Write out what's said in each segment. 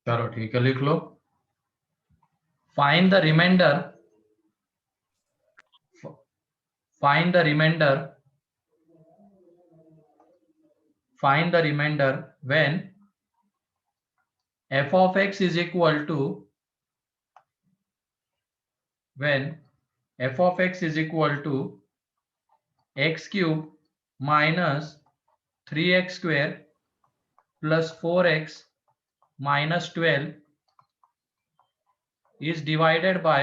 चलो ठीक है, लिख लो। Find the remainder, find the remainder, find the reminder when f of x is equal to, when f of x is equal to x cube minus 3x square plus 4x minus 12 is divided by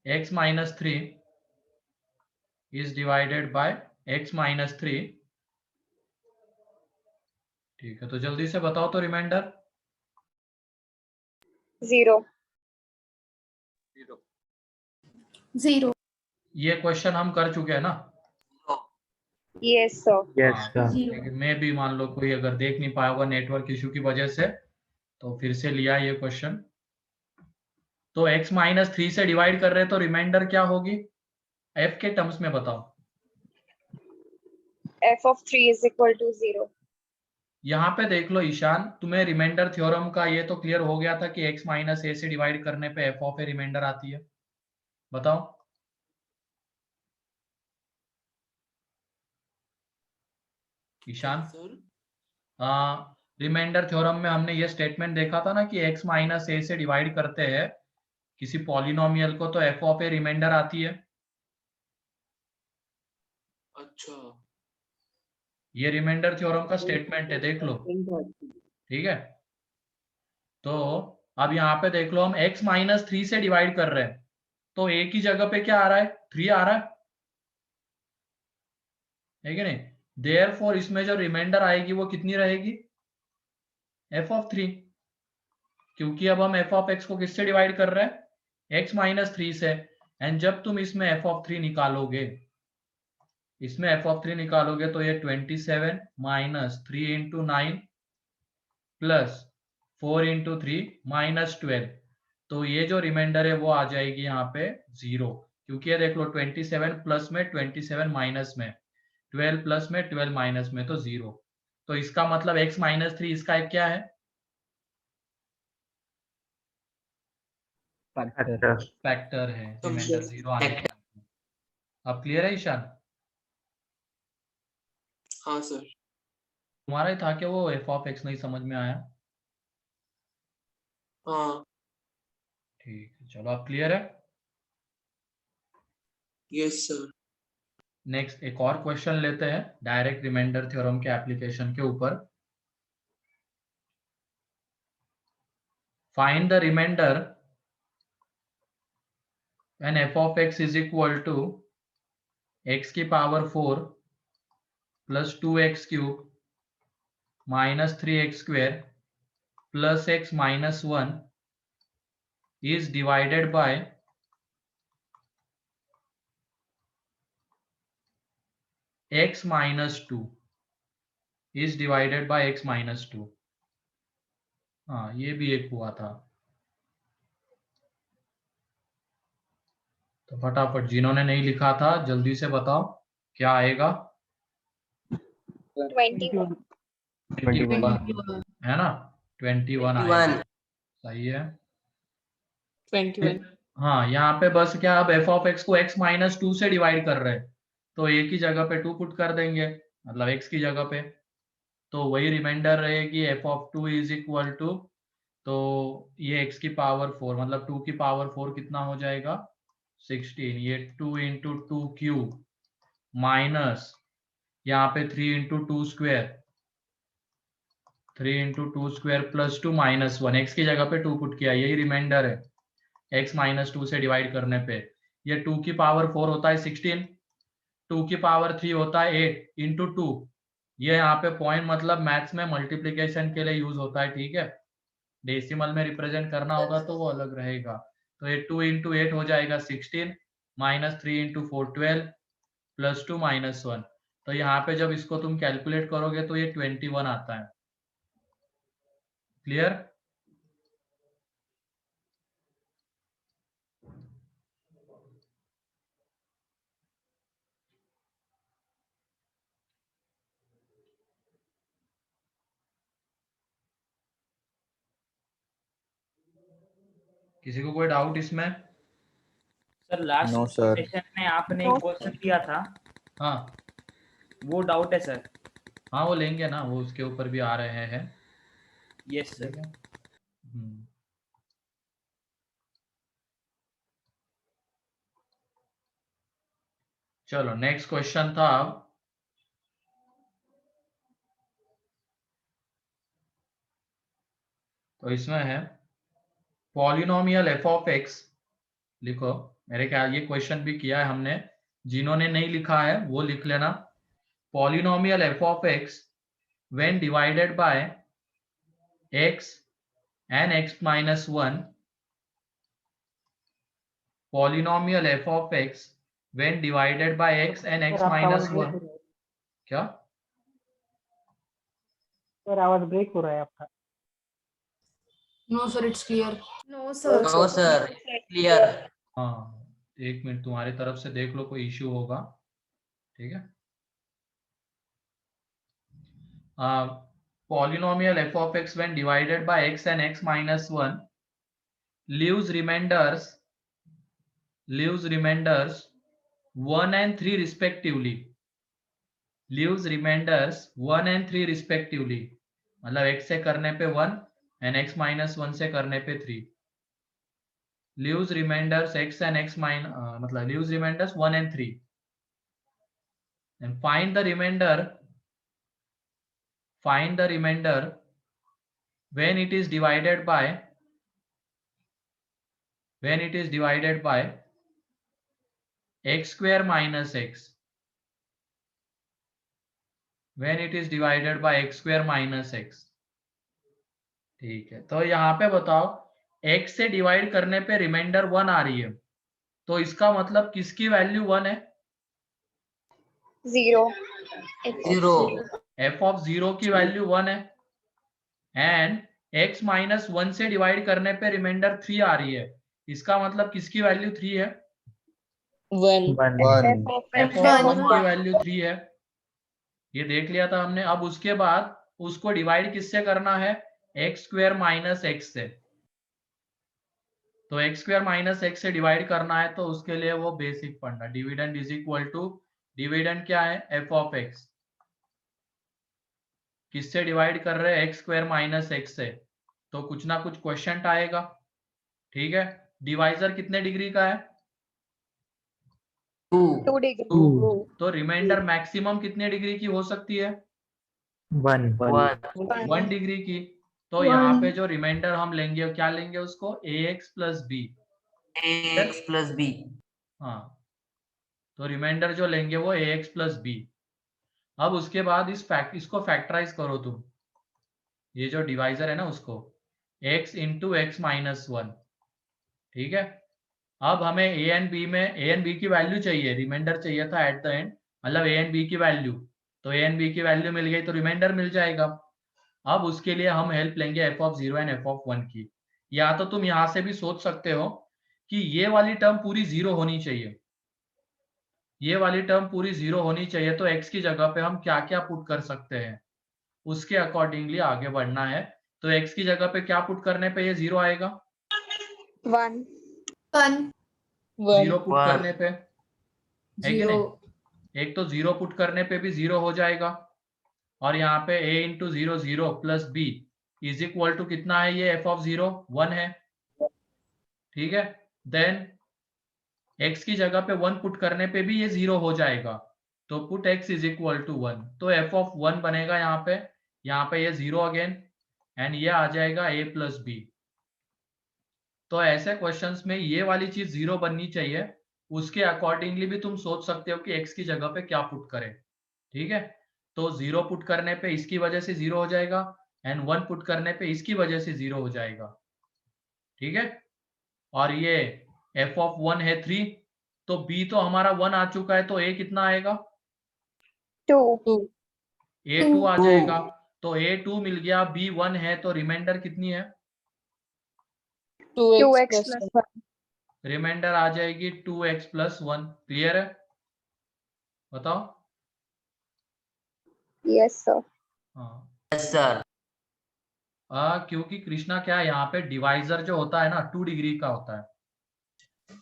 x minus 3 is divided by x minus 3। ठीक है, तो जल्दी से बताओ तो reminder. 0 0। ये question हम कर चुके हैं ना। yes sir yes sir. लेकिन मैं भी मान लो कोई अगर देख नहीं पाया होगा नेटवर्क इशू की वजह से, तो फिर से लिया ये क्वेश्चन। तो x माइनस 3 से डिवाइड कर रहे हैं तो रिमाइंडर क्या होगी f के टर्म्स में बताओ। f of 3 is equal to 0 यहाँ पे देख लो ईशान, तुम्हें रिमाइंडर थ्योरम का ये तो क्लियर हो गया था कि x माइनस ए से डिवाइड करने पे f ऑफ ए रिमाइंडर आती है। बताओ। ईशान, रिमाइंडर थ्योरम में हमने ये स्टेटमेंट देखा था ना कि x माइनस ए से डिवाइड करते हैं किसी पॉलिनोमियल को तो f ऑफ ए रिमाइंडर आती है। अच्छा, ये रिमाइंडर थ्योरम का स्टेटमेंट है, देख लो। ठीक है, तो अब यहाँ पे देख लो, हम x माइनस 3 से डिवाइड कर रहे हैं तो a की जगह पे क्या आ रहा है, 3 आ रहा है कि नहीं। देयरफॉर इसमें जो रिमाइंडर आएगी वो कितनी रहेगी, f ऑफ 3, क्योंकि अब हम f ऑफ x को किससे डिवाइड कर रहे हैं, x माइनस 3 से। एंड जब तुम इसमें f ऑफ 3 निकालोगे, इसमें f ऑफ 3 निकालोगे तो ये 27 minus 3 into 9 plus 4 into 3 minus 12, तो ये जो रिमाइंडर है वो आ जाएगी यहाँ पे 0, क्योंकि ये देख लो 27 प्लस में 27 माइनस में 12 प्लस में 12 माइनस में तो 0। तो इसका मतलब x माइनस 3 इसका एक क्या है, फैक्टर है, रिमाइंडर 0 आने का। अब क्लियर है ईशान। हाँ सर। तुम्हारा ही था क्या वो f ऑफ x नहीं समझ में आया। हाँ ठीक है, चलो अब क्लियर है। Yes sir. नेक्स्ट एक और क्वेश्चन लेते हैं डायरेक्ट रिमाइंडर थ्योरम के एप्लीकेशन के ऊपर। Find the reminder when f of x is equal to x की power 4 plus 2x cube minus 3x square plus x minus 1 is divided by x minus 2 is divided by x minus 2। हाँ, ये भी एक हुआ था। तो फटाफट जिन्होंने नहीं लिखा था जल्दी से बताओ क्या आएगा। 21 21 है ना, 21 आएगा, सही है। 21। हाँ, यहाँ पे बस क्या, अब f ऑफ x को x माइनस 2 से डिवाइड कर रहे हैं तो a की जगह पे 2 पुट कर देंगे, मतलब x की जगह पे, तो वही रिमाइंडर रहेगी f of 2 is equal to, तो ये x की पावर 4 मतलब 2 की पावर 4 कितना हो जाएगा 16, ये 2 इंटू 2 क्यूब माइनस यहाँ पे 3 into 2 square, 3 into 2 square plus 2 minus 1, x की जगह पे 2 पुट किया, यही रिमाइंडर है x माइनस 2 से डिवाइड करने पे। ये 2 की पावर 4 होता है 16, 2 की पावर 3 होता है 8 इंटू 2, ये यहाँ पे पॉइंट मतलब मैथ्स में मल्टीप्लीकेशन के लिए यूज होता है, ठीक है। डेसिमल में रिप्रेजेंट करना होगा तो वो अलग रहेगा। तो ये 2 इंटू 8 हो जाएगा 16 माइनस 3 इंटू 4 12 प्लस 2 माइनस 1, तो यहाँ पे जब इसको तुम कैलकुलेट करोगे तो ये 21 आता है। क्लियर। किसी को कोई डाउट इसमें? Sir last No, sir. Session में आपने No, एक क्वेश्चन दिया था, हाँ वो डाउट है सर। हाँ, वो लेंगे ना, वो उसके ऊपर भी आ रहे हैं। यस ठीक सर। है। चलो नेक्स्ट क्वेश्चन था अब, तो इसमें है पॉलिनोमियल एफ ऑफ एक्स। लिखो, मेरे ख्याल ये क्वेश्चन भी किया है हमने, जिन्होंने नहीं लिखा है वो लिख लेना। Polynomial F of x when divided by x and x minus 1, polynomial F of x when divided by x and x minus 1। क्या सर आवाज ब्रेक हो रहा है आपका। No, sir, it's clear. no, sir. No, sir. Clear. हाँ, एक minute, तुम्हारी तरफ से देख लो कोई इश्यू होगा। ठीक है। Polynomial f of x when divided by x and x minus 1 leaves remainders 1 and 3 respectively. Leaves remainders 1 and 3 respectively. मतलब x से करने पे 1 and x minus 1 से करने पे 3. Leaves remainders x and x minus मतलब leaves remainders 1 and 3. And find the remainder when it is divided by x square minus x. When it is divided by x square minus x. ठीक है, तो यहाँ पे बताओ x से divide करने पे रिमाइंडर 1 आ रही है, तो इसका मतलब किसकी वैल्यू 1 है? 0. 0. f ऑफ 0 की वैल्यू 1 है, एंड x माइनस 1 से डिवाइड करने पे रिमाइंडर 3 आ रही है, इसका मतलब किसकी वैल्यू 3 है? 1. f ऑफ 1 की वैल्यू 3 है, ये देख लिया था हमने। अब उसके बाद उसको डिवाइड किससे करना है? एक्स स्क्वायर माइनस एक्स से। तो एक्स स्क्वायर माइनस एक्स से डिवाइड करना है, तो उसके लिए वो बेसिक पढ़ना, dividend is equal to, dividend क्या है? F of x. किससे डिवाइड कर रहे हैं? एक्स स्क्वायर माइनस एक्स से, तो कुछ ना कुछ क्वेश्चन आएगा। ठीक है, डिवाइजर कितने डिग्री का है? 2 degree. 2। तो रिमाइंडर मैक्सिमम कितने डिग्री की हो सकती है? 1 डिग्री की। तो यहाँ पे जो रिमाइंडर हम लेंगे, क्या लेंगे उसको? ax plus b. Ax plus b. हाँ, तो रिमाइंडर जो लेंगे वो ax प्लस बी। अब उसके बाद इसको फैक्टराइज करो तुम, ये जो डिवाइजर है ना उसको, x इंटू एक्स माइनस 1। ठीक है, अब हमें a एंड b की वैल्यू चाहिए, रिमाइंडर चाहिए था एट द एंड, मतलब a एंड b की वैल्यू। तो a एंड b की वैल्यू मिल गई तो रिमाइंडर मिल जाएगा। अब उसके लिए हम हेल्प लेंगे f of 0 and f of 1 की। या तो तुम यहां से भी सोच सकते हो कि ये वाली टर्म पूरी 0 होनी चाहिए, ये वाली टर्म पूरी 0 होनी चाहिए, तो x की जगह पे हम क्या क्या पुट कर सकते हैं, उसके अकॉर्डिंगली आगे बढ़ना है। तो x की जगह पे क्या पुट करने पे ये 0 आएगा? 1. 0 पुट करने पे, है कि नहीं? 0. एक तो 0 पुट करने पे भी 0 हो जाएगा, और यहाँ पे a into 0 0 plus b is equal to कितना है? ये f ऑफ 0 1 है। ठीक है, देन x की जगह पे 1 पुट करने पे भी ये 0 हो जाएगा, तो put x is equal to 1, तो f ऑफ 1 बनेगा यहाँ पे ये 0 अगेन, एंड ये आ जाएगा a प्लस बी। तो ऐसे क्वेश्चंस में ये वाली चीज 0 बननी चाहिए, उसके अकॉर्डिंगली भी तुम सोच सकते हो कि x की जगह पे क्या पुट करें। ठीक है, तो 0 पुट करने पे इसकी वजह से 0 हो जाएगा, एंड 1 पुट करने पे इसकी वजह से 0 हो जाएगा। ठीक है, और ये f ऑफ 1 है 3, तो b तो हमारा 1 आ चुका है, तो a कितना आएगा? 2. a 2 आ जाएगा, तो a 2 मिल गया, b 1 है, तो रिमाइंडर कितनी है? 2x plus 1. रिमाइंडर आ जाएगी 2x प्लस 1। क्लियर है? बताओ। Yes, sir. हाँ, Yes, sir. क्योंकि कृष्णा क्या है, यहाँ पे डिवाइजर जो होता है ना 2 डिग्री का होता है,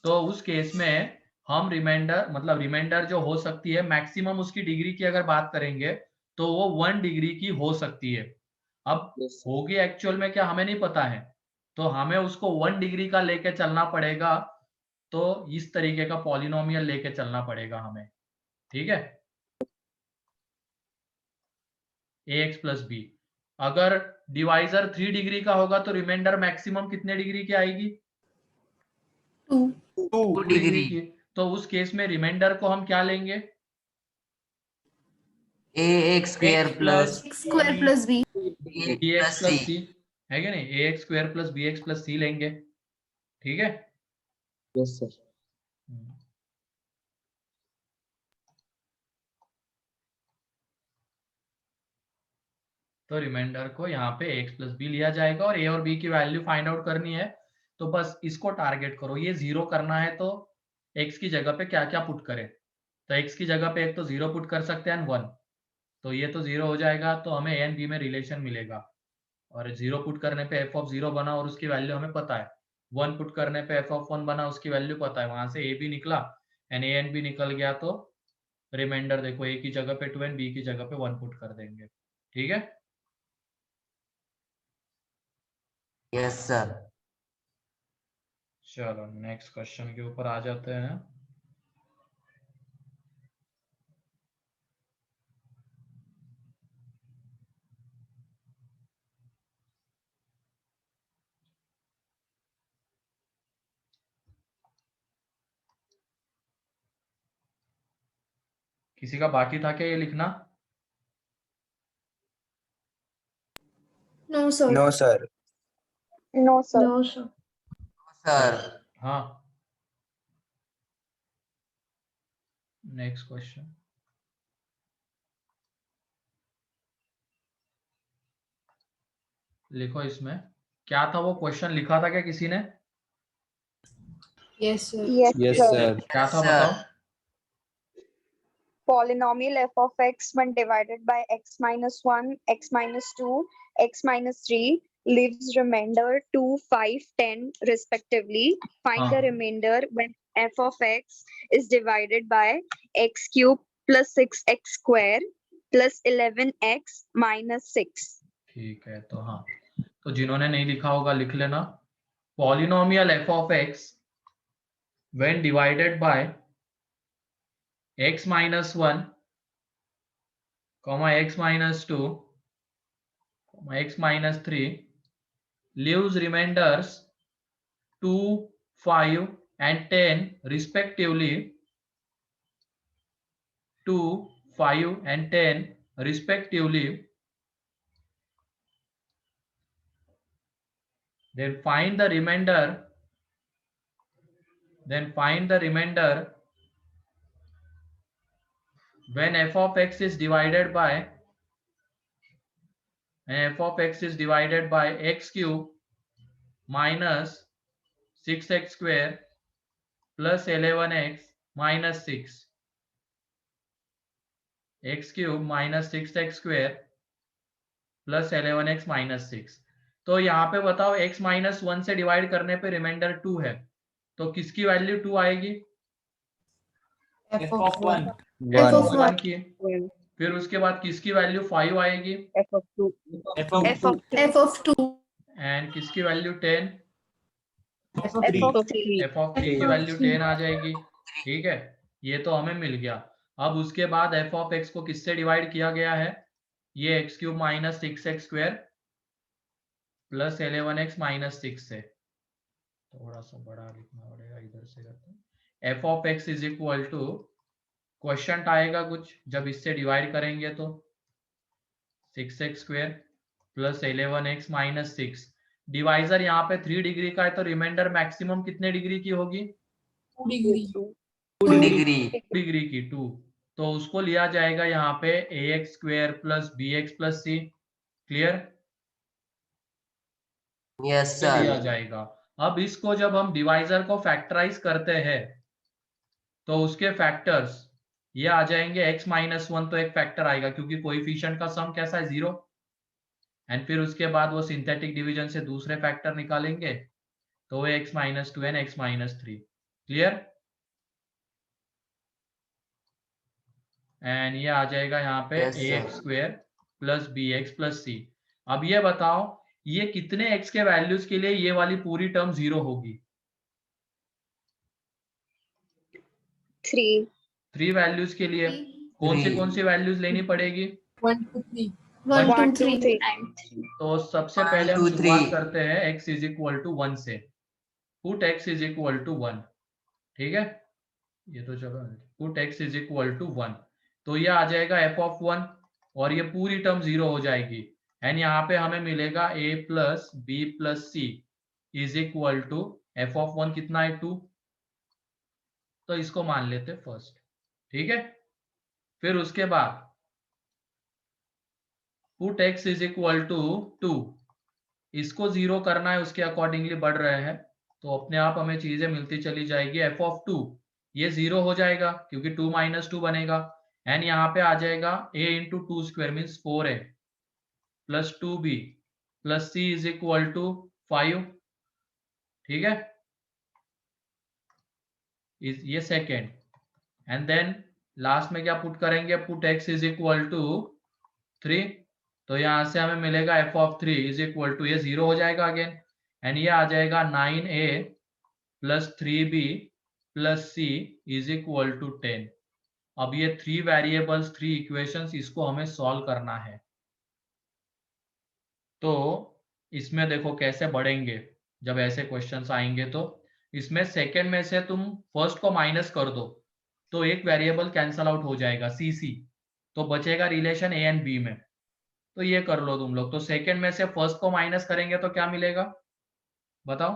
तो उस केस में हम रिमाइंडर मतलब रिमाइंडर जो हो सकती है मैक्सिमम उसकी डिग्री की अगर बात करेंगे तो वो 1 डिग्री की हो सकती है। अब होगी एक्चुअल में क्या हमें नहीं पता है, तो हमें उसको 1 डिग्री का लेके चलना पड़ेगा, तो इस तरीके का पॉलिनोमियल लेके चलना पड़ेगा हमें, ठीक है। ax प्लस बी, अगर डिवाइजर 3 डिग्री का होगा तो रिमाइंडर मैक्सिमम कितने डिग्री की आएगी? 2 2 डिग्री डिग्री की। तो उस केस में रिमाइंडर को हम क्या लेंगे? ax square plus square plus B bx bx plus plus c। C है क्या नहीं, ax square plus bx plus C लेंगे, ठीक है। Yes sir. तो रिमाइंडर को यहाँ पे x प्लस बी लिया जाएगा और a और b की वैल्यू फाइंड आउट करनी है, तो बस इसको टारगेट करो। ये 0 करना है तो x की जगह पे क्या क्या पुट करें, तो x की जगह पे एक तो 0 पुट कर सकते हैं 1, तो ये तो 0 हो जाएगा, तो हमें a एंड b में रिलेशन मिलेगा। और 0 पुट करने पे f ऑफ 0 बना और उसकी वैल्यू हमें पता है, 1 पुट करने पे f ऑफ 1 बना, उसकी वैल्यू पता है, वहां से a भी निकला एंड a एंड b निकल गया, तो रिमाइंडर देखो a की जगह पे 2 एंड b की जगह पे 1 पुट कर देंगे, ठीक है। Yes sir. चलो नेक्स्ट क्वेश्चन के ऊपर आ जाते हैं। किसी का बाकी था क्या ये लिखना? No sir no sir. No, sir. No sir sir हाँ, नेक्स्ट क्वेश्चन लिखो। इसमें क्या था, वो क्वेश्चन लिखा था क्या किसी ने? Yes sir Yes, yes sir. Sir. क्या था सर बताओ? Polynomial f of x when divided by x minus 1, x minus 2, x minus 3 leaves remainder 2, 5, 10 respectively. Find the हाँ, remainder when f of x is divided by x cube plus 6x square plus 11x minus 6. ठीक है। तो हाँ, तो जिन्होंने नहीं लिखा होगा लिख लेना। Polynomial f of x when divided by x minus 1, x minus 2, x minus 3 leaves remainders 2, 5 and 10 respectively, 2, 5 and 10 respectively. Then find the remainder. When f of x is divided by x cube minus 6x square plus 11x minus 6. x cube minus 6x square plus 11x minus 6. तो यहाँ पे बताओ x minus 1 से divide करने पे reminder 2 है, तो किसकी वैल्यू 2 आएगी? f of 1 one. f of 1 1 की। फिर उसके बाद किसकी वैल्यू 5 आएगी? f of 2 f of 2 and किसकी value 10? f of f 3 of 3. f of 3 की वैल्यू 10 आ जाएगी, ठीक है। ये तो हमें मिल गया। अब उसके बाद f of x को किससे डिवाइड किया गया है? ये x cube minus 6x square plus 11x minus 6 से। थोड़ा सा बड़ा लिखना पड़ेगा, इधर से करते हैं। f of x is equal to, question आएगा कुछ जब इससे डिवाइड करेंगे तो 6x square plus 11x minus 6। Divisor यहाँ पे 3 डिग्री का है, तो रिमाइंडर मैक्सिमम कितने डिग्री की होगी? 2 डिग्री 2 डिग्री। 2 डिग्री की 2, तो उसको लिया जाएगा यहाँ पे ax square plus bx plus c। Clear? Yes लिया सर। जाएगा। अब इसको जब हम डिवाइजर को फैक्टराइज करते हैं तो उसके फैक्टर्स ये आ जाएंगे x माइनस 1, तो एक फैक्टर आएगा क्योंकि कोएफिशिएंट का सम कैसा है 0, एंड फिर उसके बाद वो सिंथेटिक डिवीजन से दूसरे फैक्टर निकालेंगे तो वो x minus 2 and x minus 3। Clear? And ये आ जाएगा यहाँ पे Yes, sir. ax square plus bx plus c। अब ये बताओ ये कितने x के वैल्यूज के लिए ये वाली पूरी टर्म 0 होगी? 3. 3 वैल्यूज के लिए कौन सी वैल्यूज लेनी पड़ेगी? 1, 2, 3. 1, 1, 2, 2, 3. 3 and 3. तो सबसे 1, पहले हम 2, शुरुआत 3. करते हैं x इज इक्वल टू 1 से। Put x is equal to 1। ठीक है, ये तो चलो put x is equal to 1 तो ये आ जाएगा f ऑफ 1 और ये पूरी टर्म 0 हो जाएगी एंड यहाँ पे हमें मिलेगा a plus b plus C is equal to f of 1 कितना है 2, तो इसको मान लेते फर्स्ट। ठीक है, फिर उसके बाद put x is equal to 2, इसको 0 करना है उसके अकॉर्डिंगली बढ़ रहे हैं तो अपने आप हमें चीजें मिलती चली जाएगी। f ऑफ 2 ये 0 हो जाएगा क्योंकि 2 माइनस 2 बनेगा एंड यहाँ पे आ जाएगा a into 2 square means 4a plus 2b plus c is equal to 5। ठीक है, ये सेकेंड एंड देन लास्ट में क्या पुट करेंगे? Put x is equal to 3 तो यहाँ से हमें मिलेगा f of 3 is equal to ये 0 हो जाएगा अगेन एंड ये आ जाएगा 9a plus 3b plus c is equal to 10। अब ये 3 वेरिएबल्स 3 इक्वेशंस इसको हमें सॉल्व करना है। तो इसमें देखो कैसे बढ़ेंगे जब ऐसे क्वेश्चंस आएंगे। तो इसमें सेकंड में से तुम फर्स्ट को माइनस कर दो तो एक वेरिएबल कैंसल आउट हो जाएगा cc, तो बचेगा रिलेशन a एंड b में। तो ये कर लो तुम लोग। तो सेकंड में से फर्स्ट को माइनस करेंगे तो क्या मिलेगा बताओ?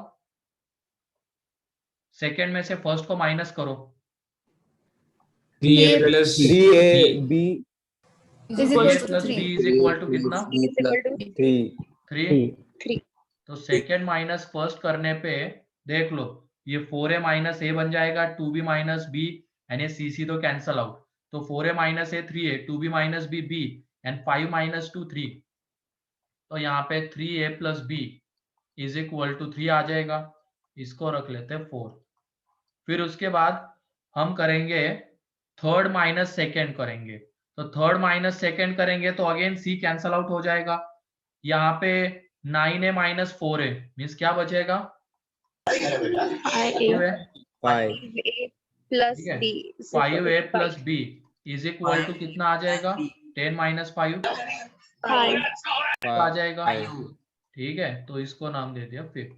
सेकंड में से फर्स्ट को माइनस करो 3a plus 3ab is equal to plus 3. b is equal to कितना? C is equal to 3। 3. तो सेकेंड माइनस फर्स्ट करने पे देख लो ये 4a माइनस ए बन जाएगा 2b माइनस बी एंड ये cc तो कैंसल आउट। तो 4a minus a 3a 2b minus b b and 5 minus 2 3। तो यहाँ पे 3a plus b is equal to 3 आ जाएगा, इसको रख लेते हैं 4। फिर उसके बाद हम करेंगे थर्ड माइनस सेकेंड करेंगे। तो थर्ड माइनस सेकेंड करेंगे तो अगेन c कैंसल आउट हो जाएगा। यहाँ पे 9a माइनस 4a मीन्स क्या बचेगा? 5a 5 plus ठीक है, b is equal to 5a plus b is equal to कितना आ जाएगा? 10 माइनस 5 5. आ जाएगा। 5. ठीक है, तो इसको नाम दे दिया फिर।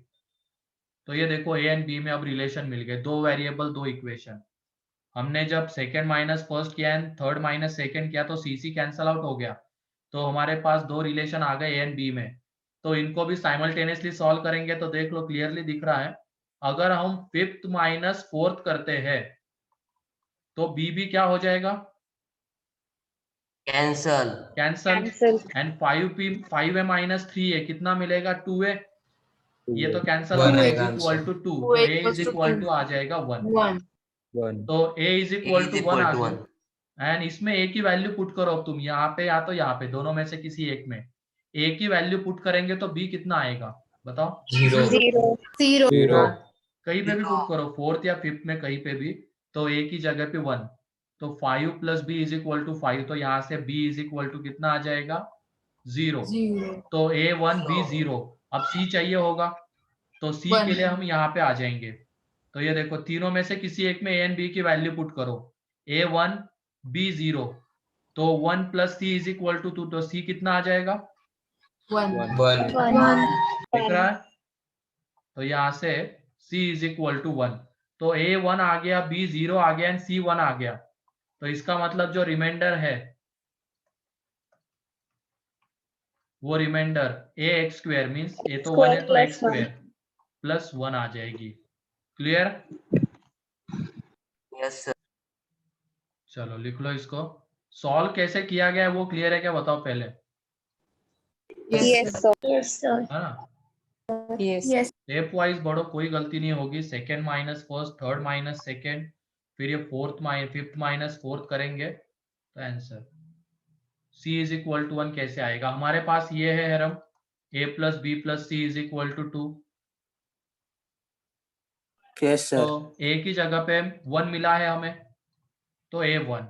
तो ये देखो a एंड b में अब रिलेशन मिल गए, 2 वेरिएबल 2 इक्वेशन। हमने जब सेकेंड माइनस फर्स्ट किया एंड थर्ड माइनस सेकेंड किया तो cc कैंसल आउट हो गया, तो हमारे पास 2 रिलेशन आ गए a एंड b में। तो इनको भी साइमल्टेनियसली सॉल्व करेंगे तो देख लो क्लियरली दिख रहा है। अगर हम फिफ्थ माइनस फोर्थ करते हैं तो b क्या हो जाएगा? Cancel. Cancel. And 5a minus 3a कितना मिलेगा? 2a। ये तो कैंसल One होगा आएगा इक्वल टू 2 तो 2a a is equal to आ जाएगा 1। 1. 1 तो a is equal is to 1 equal आ to गया 1. एंड इसमें a की वैल्यू पुट करो तुम यहाँ पे या तो यहाँ पे, दोनों में से किसी एक में a की वैल्यू पुट करेंगे तो b कितना आएगा बताओ? 0 0. 0. 0 कहीं पे भी पुट करो, फोर्थ या फिफ्थ में कहीं पे भी, तो a की जगह पे 1। तो 5 plus b is equal to 5 तो यहाँ से b इज इक्वल टू कितना आ जाएगा? 0। 0. तो a1 b0। अब c चाहिए होगा तो c One. के लिए हम यहाँ पे आ जाएंगे। तो ये देखो तीनों में से किसी एक में a एंड b की वैल्यू पुट करो, a1 b0 तो 1 plus c is equal to 2 तो c कितना आ जाएगा? 1. 1 दिख रहा है? तो यहाँ से c इज इक्वल टू 1 तो a1 आ गया, b0 आ गया एंड c1 आ गया। तो इसका मतलब जो रिमाइंडर है वो reminder ax square means a तो 1 है तो x स्क्वायर प्लस 1 आ जाएगी। क्लियर? Yes, sir. चलो लिख लो इसको। सॉल्व कैसे किया गया है वो क्लियर है क्या बताओ पहले, Yes, sir. Yes, sir. है ना? Yes. Yes. स्टेप वाइज बढ़ो, कोई गलती नहीं होगी। Second minus first, third minus second, फिर ये फिफ्थ माइनस फोर्थ करेंगे तो answer c is equal to 1 कैसे आएगा? हमारे पास ये है हरम a plus b plus C is equal to 2। Yes तो सर। a की जगह पे 1 मिला है हमें, तो a1।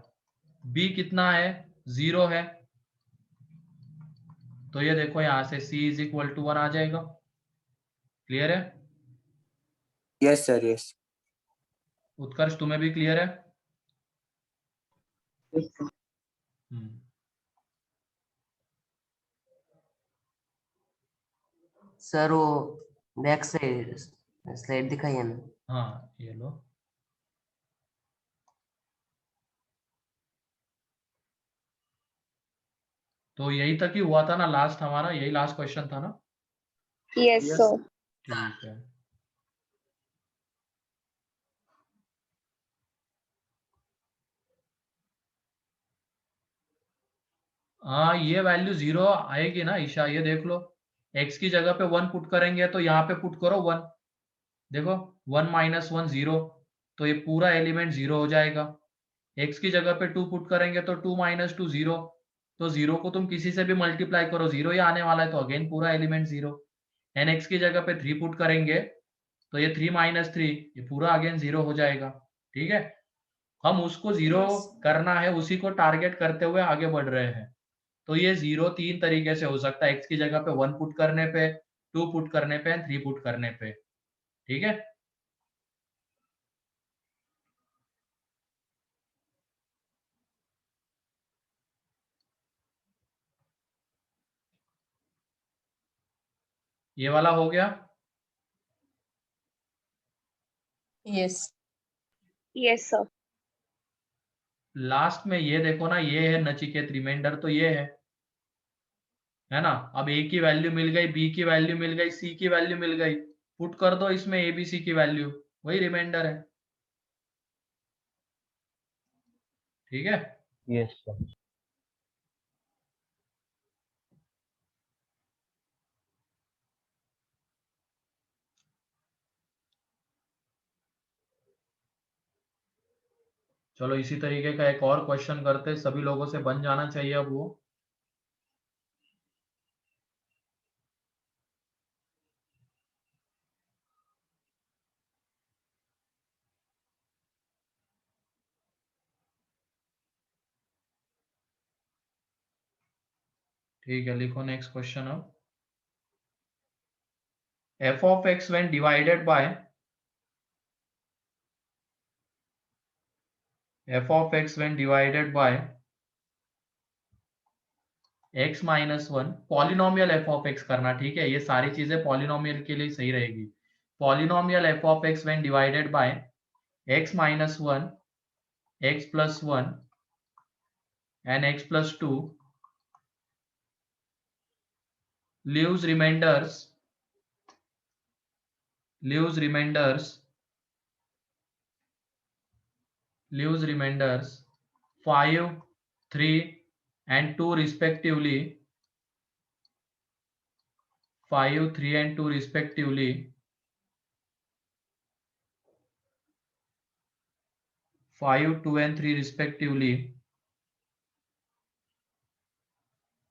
b कितना है? 0 है, तो ये देखो यहां से c इज इक्वल टू 1 आ जाएगा। क्लियर है? Yes sir yes. उत्कर्ष तुम्हें भी क्लियर है? सर वो नेक्स्ट स्लाइड दिखाइए ना। हाँ ये लो। तो यही तक ही हुआ था ना लास्ट, हमारा यही लास्ट क्वेश्चन था ना? Yes, Yes, sir. ठीक है। हाँ ये वैल्यू 0 आएगी ना ईशा, ये देख लो। x की जगह पे 1 पुट करेंगे तो यहाँ पे पुट करो 1। देखो 1 माइनस 1 0, तो ये पूरा एलिमेंट 0 हो जाएगा। x की जगह पे 2 पुट करेंगे तो 2 माइनस 2 0, तो 0 को तुम किसी से भी मल्टीप्लाई करो 0 ही आने वाला है, तो अगेन पूरा एलिमेंट 0। एंड x की जगह पे 3 पुट करेंगे तो ये 3 माइनस 3, ये पूरा अगेन 0 हो जाएगा। ठीक है, हम उसको 0 करना है, उसी को टारगेट करते हुए आगे बढ़ रहे हैं। तो ये 0 3 तरीके से हो सकता है, x की जगह पे 1 पुट करने पे, 2 पुट करने पे एंड 3 पुट करने पे। ठीक है, ये वाला हो गया। Yes. Yes, sir. लास्ट में ये देखो ना, ये है नचिकेत, रिमाइंडर तो ये है ना। अब a की वैल्यू मिल गई, b की वैल्यू मिल गई, c की वैल्यू मिल गई, पुट कर दो इसमें a b c की वैल्यू, वही रिमाइंडर है। ठीक है, Yes, sir. चलो इसी तरीके का एक और क्वेश्चन करते, सभी लोगों से बन जाना चाहिए अब वो। ठीक है, लिखो नेक्स्ट क्वेश्चन। अब f of x when divided by x minus 1, polynomial f of x करना। ठीक है, ये सारी चीजें पॉलिनोमियल के लिए सही रहेगी। Polynomial f of x when divided by x minus 1, x plus 1 and x plus 2 leaves remainders 5, 3 and 2 respectively. 5, 3 and 2 respectively. 5, 2 and 3 respectively.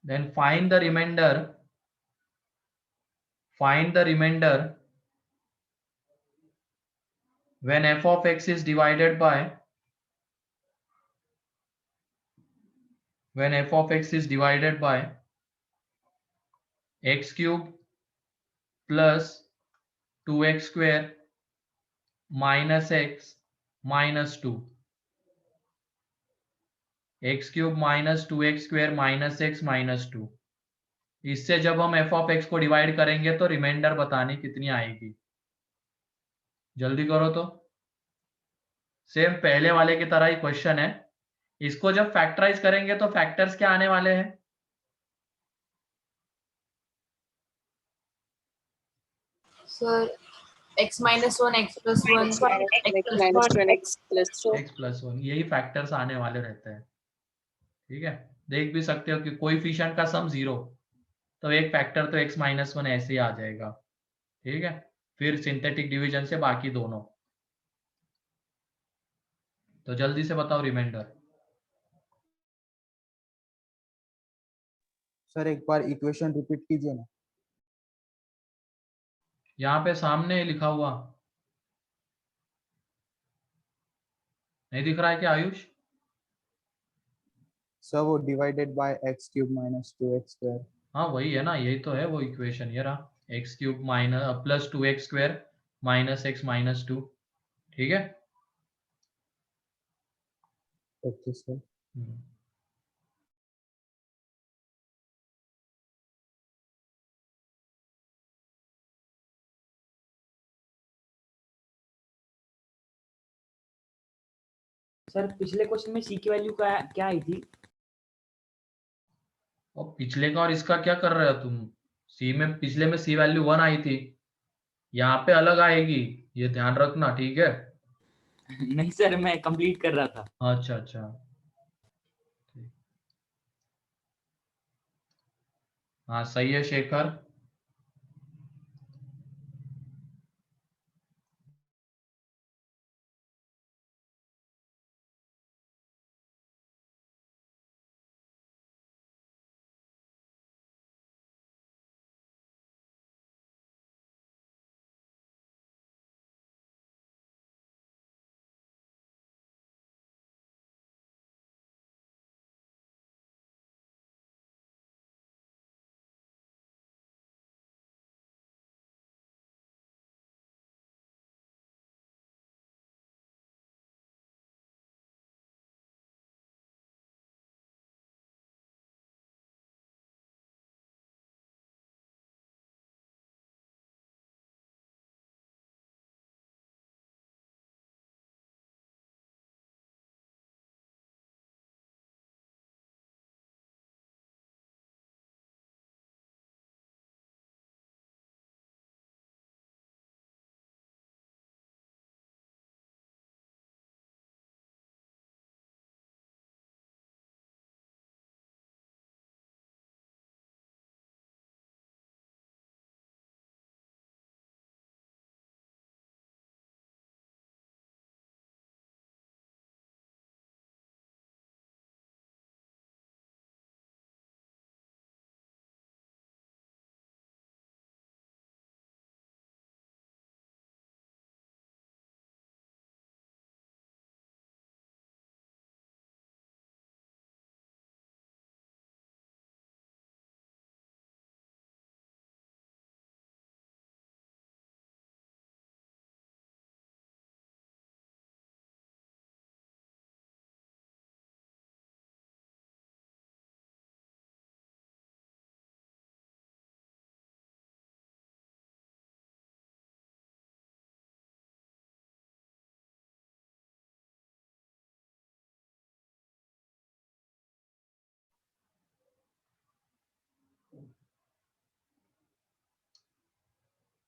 Then find the remainder when f of x is divided by x cube plus 2x square minus x minus 2, x cube minus 2x square minus x minus 2। इससे जब हम f of x को divide करेंगे तो reminder बतानी कितनी आएगी, जल्दी करो। तो सेम पहले वाले की तरह ही क्वेश्चन है, इसको जब फैक्टराइज करेंगे तो फैक्टर्स क्या आने वाले हैं? Sir, x minus 1, x plus 1, X minus x plus minus 1, 1 x plus 2. x plus 1, यही फैक्टर्स आने वाले रहते हैं। ठीक है, देख भी सकते हो कि कोएफिशिएंट का सम 0, तो एक फैक्टर तो x माइनस 1 ऐसे ही आ जाएगा। ठीक है, फिर सिंथेटिक डिवीजन से बाकी दोनों। तो जल्दी से बताओ रिमाइंडर। सर एक बार इक्वेशन रिपीट कीजिए ना। यहाँ पे सामने लिखा हुआ नहीं दिख रहा है क्या आयुष? सर वो divided by x cube minus 2x²। हाँ वही है ना, यही तो है वो इक्वेशन, ये रहा x cube minus plus 2x² minus x minus 2। ठीक है। Okay sir. हम्म। सर पिछले क्वेश्चन में सी की वैल्यू क्या आई थी? और पिछले का और इसका क्या कर रहे हो तुम? सी में पिछले में सी वैल्यू 1 आई थी, यहाँ पे अलग आएगी, ये ध्यान रखना, ठीक है। नहीं सर, मैं कंप्लीट कर रहा था। अच्छा अच्छा। ठीक। हाँ सही है शेखर।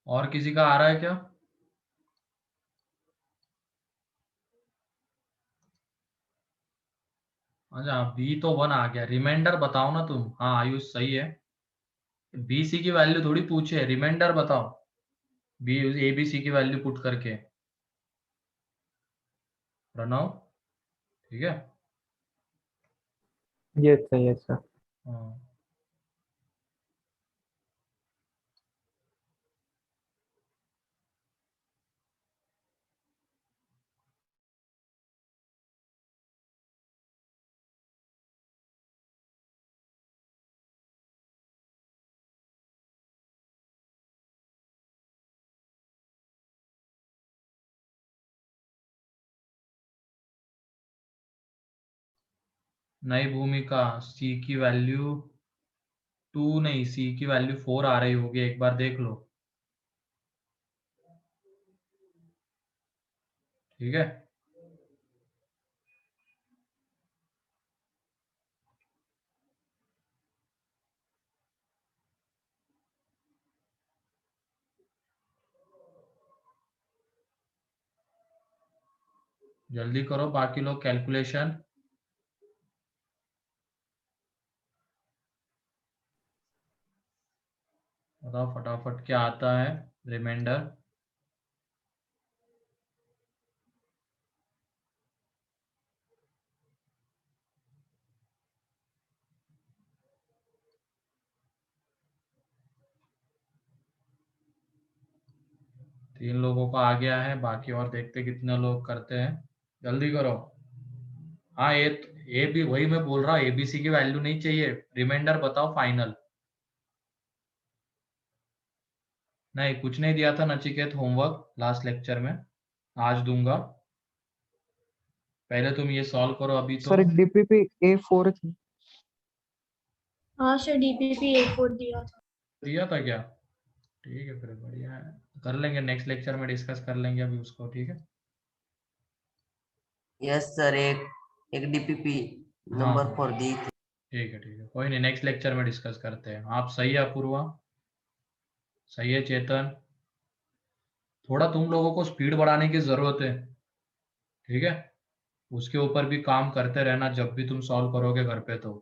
और किसी का आ रहा है क्या? अच्छा बी तो 1 आ गया, रिमाइंडर बताओ ना तुम। हाँ आयुष सही है, बी सी की वैल्यू थोड़ी पूछे, रिमाइंडर बताओ, बी ए बी सी की वैल्यू पुट करके। प्रणव ठीक है। Yes sir, yes sir. हाँ नई भूमिका, सी की वैल्यू 2 नहीं, सी की वैल्यू 4 आ रही होगी, एक बार देख लो। ठीक है। जल्दी करो बाकी लोग कैलकुलेशन, बताओ फटाफट क्या आता है रिमाइंडर। 3 लोगों का आ गया है, बाकी और देखते कितने लोग करते हैं। जल्दी करो। हाँ ए भी वही मैं बोल रहा हूँ, एबीसी की वैल्यू नहीं चाहिए, रिमाइंडर बताओ फाइनल। नहीं कुछ नहीं दिया था नचिकेत होमवर्क लास्ट लेक्चर में, आज दूंगा। पहले तुम ये सॉल्व करो अभी तो। सर एक डीपीपी A4 थी। हाँ सर डीपीपी A4 दिया था। दिया था क्या? ठीक है फिर बढ़िया है, कर लेंगे नेक्स्ट लेक्चर में डिस्कस कर लेंगे अभी उसको, ठीक है। यस सर, एक डीपीपी हाँ नंबर हाँ 4 दी थी। ठीक है, कोई नहीं, नेक्स्ट लेक्चर में डिस्कस करते हैं। आप सही है अपूर्वा, सही है चेतन, थोड़ा तुम लोगों को स्पीड बढ़ाने की जरूरत है, ठीक है। उसके ऊपर भी काम करते रहना जब भी तुम सॉल्व करोगे घर पे तो।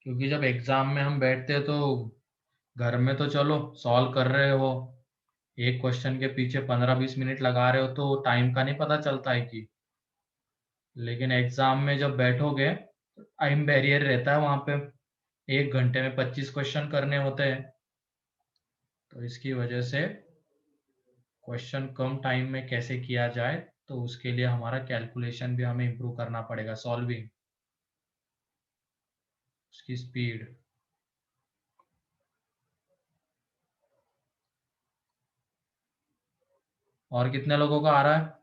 क्योंकि जब एग्जाम में हम बैठते हैं तो घर में तो चलो सॉल्व कर रहे हो, एक क्वेश्चन के पीछे 15-20 मिनट लगा रहे हो तो टाइम का नहीं पता चलता है कि, लेकिन एग्जाम में जब बैठोगे टाइम बैरियर रहता है वहां पे, 1 घंटे में 25 क्वेश्चन करने होते हैं, तो इसकी वजह से क्वेश्चन कम टाइम में कैसे किया जाए, तो उसके लिए हमारा कैलकुलेशन भी हमें इम्प्रूव करना पड़ेगा, सॉल्विंग, उसकी स्पीड। और कितने लोगों का आ रहा है?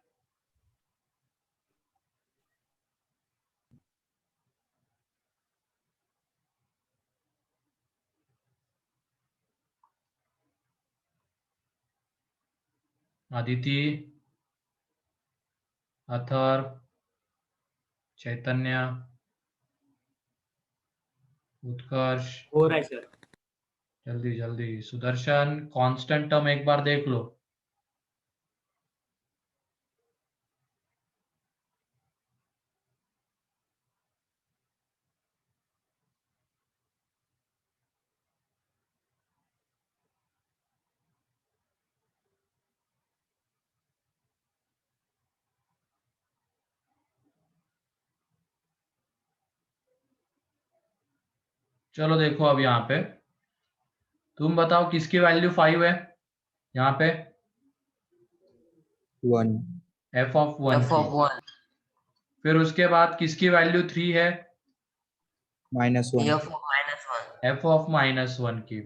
अदिति, अथर, चैतन्य, उत्कर्ष, हो रहा है सर। जल्दी जल्दी। सुदर्शन, कांस्टेंट टर्म एक बार देख लो। चलो देखो अब यहाँ पे तुम बताओ किसकी वैल्यू 5 है यहाँ पे? 1 f ऑफ 1 एफ की। ऑफ 1 फिर उसके बाद किसकी वैल्यू 3 है? -1 एफ ऑफ -1 f ऑफ -1 की।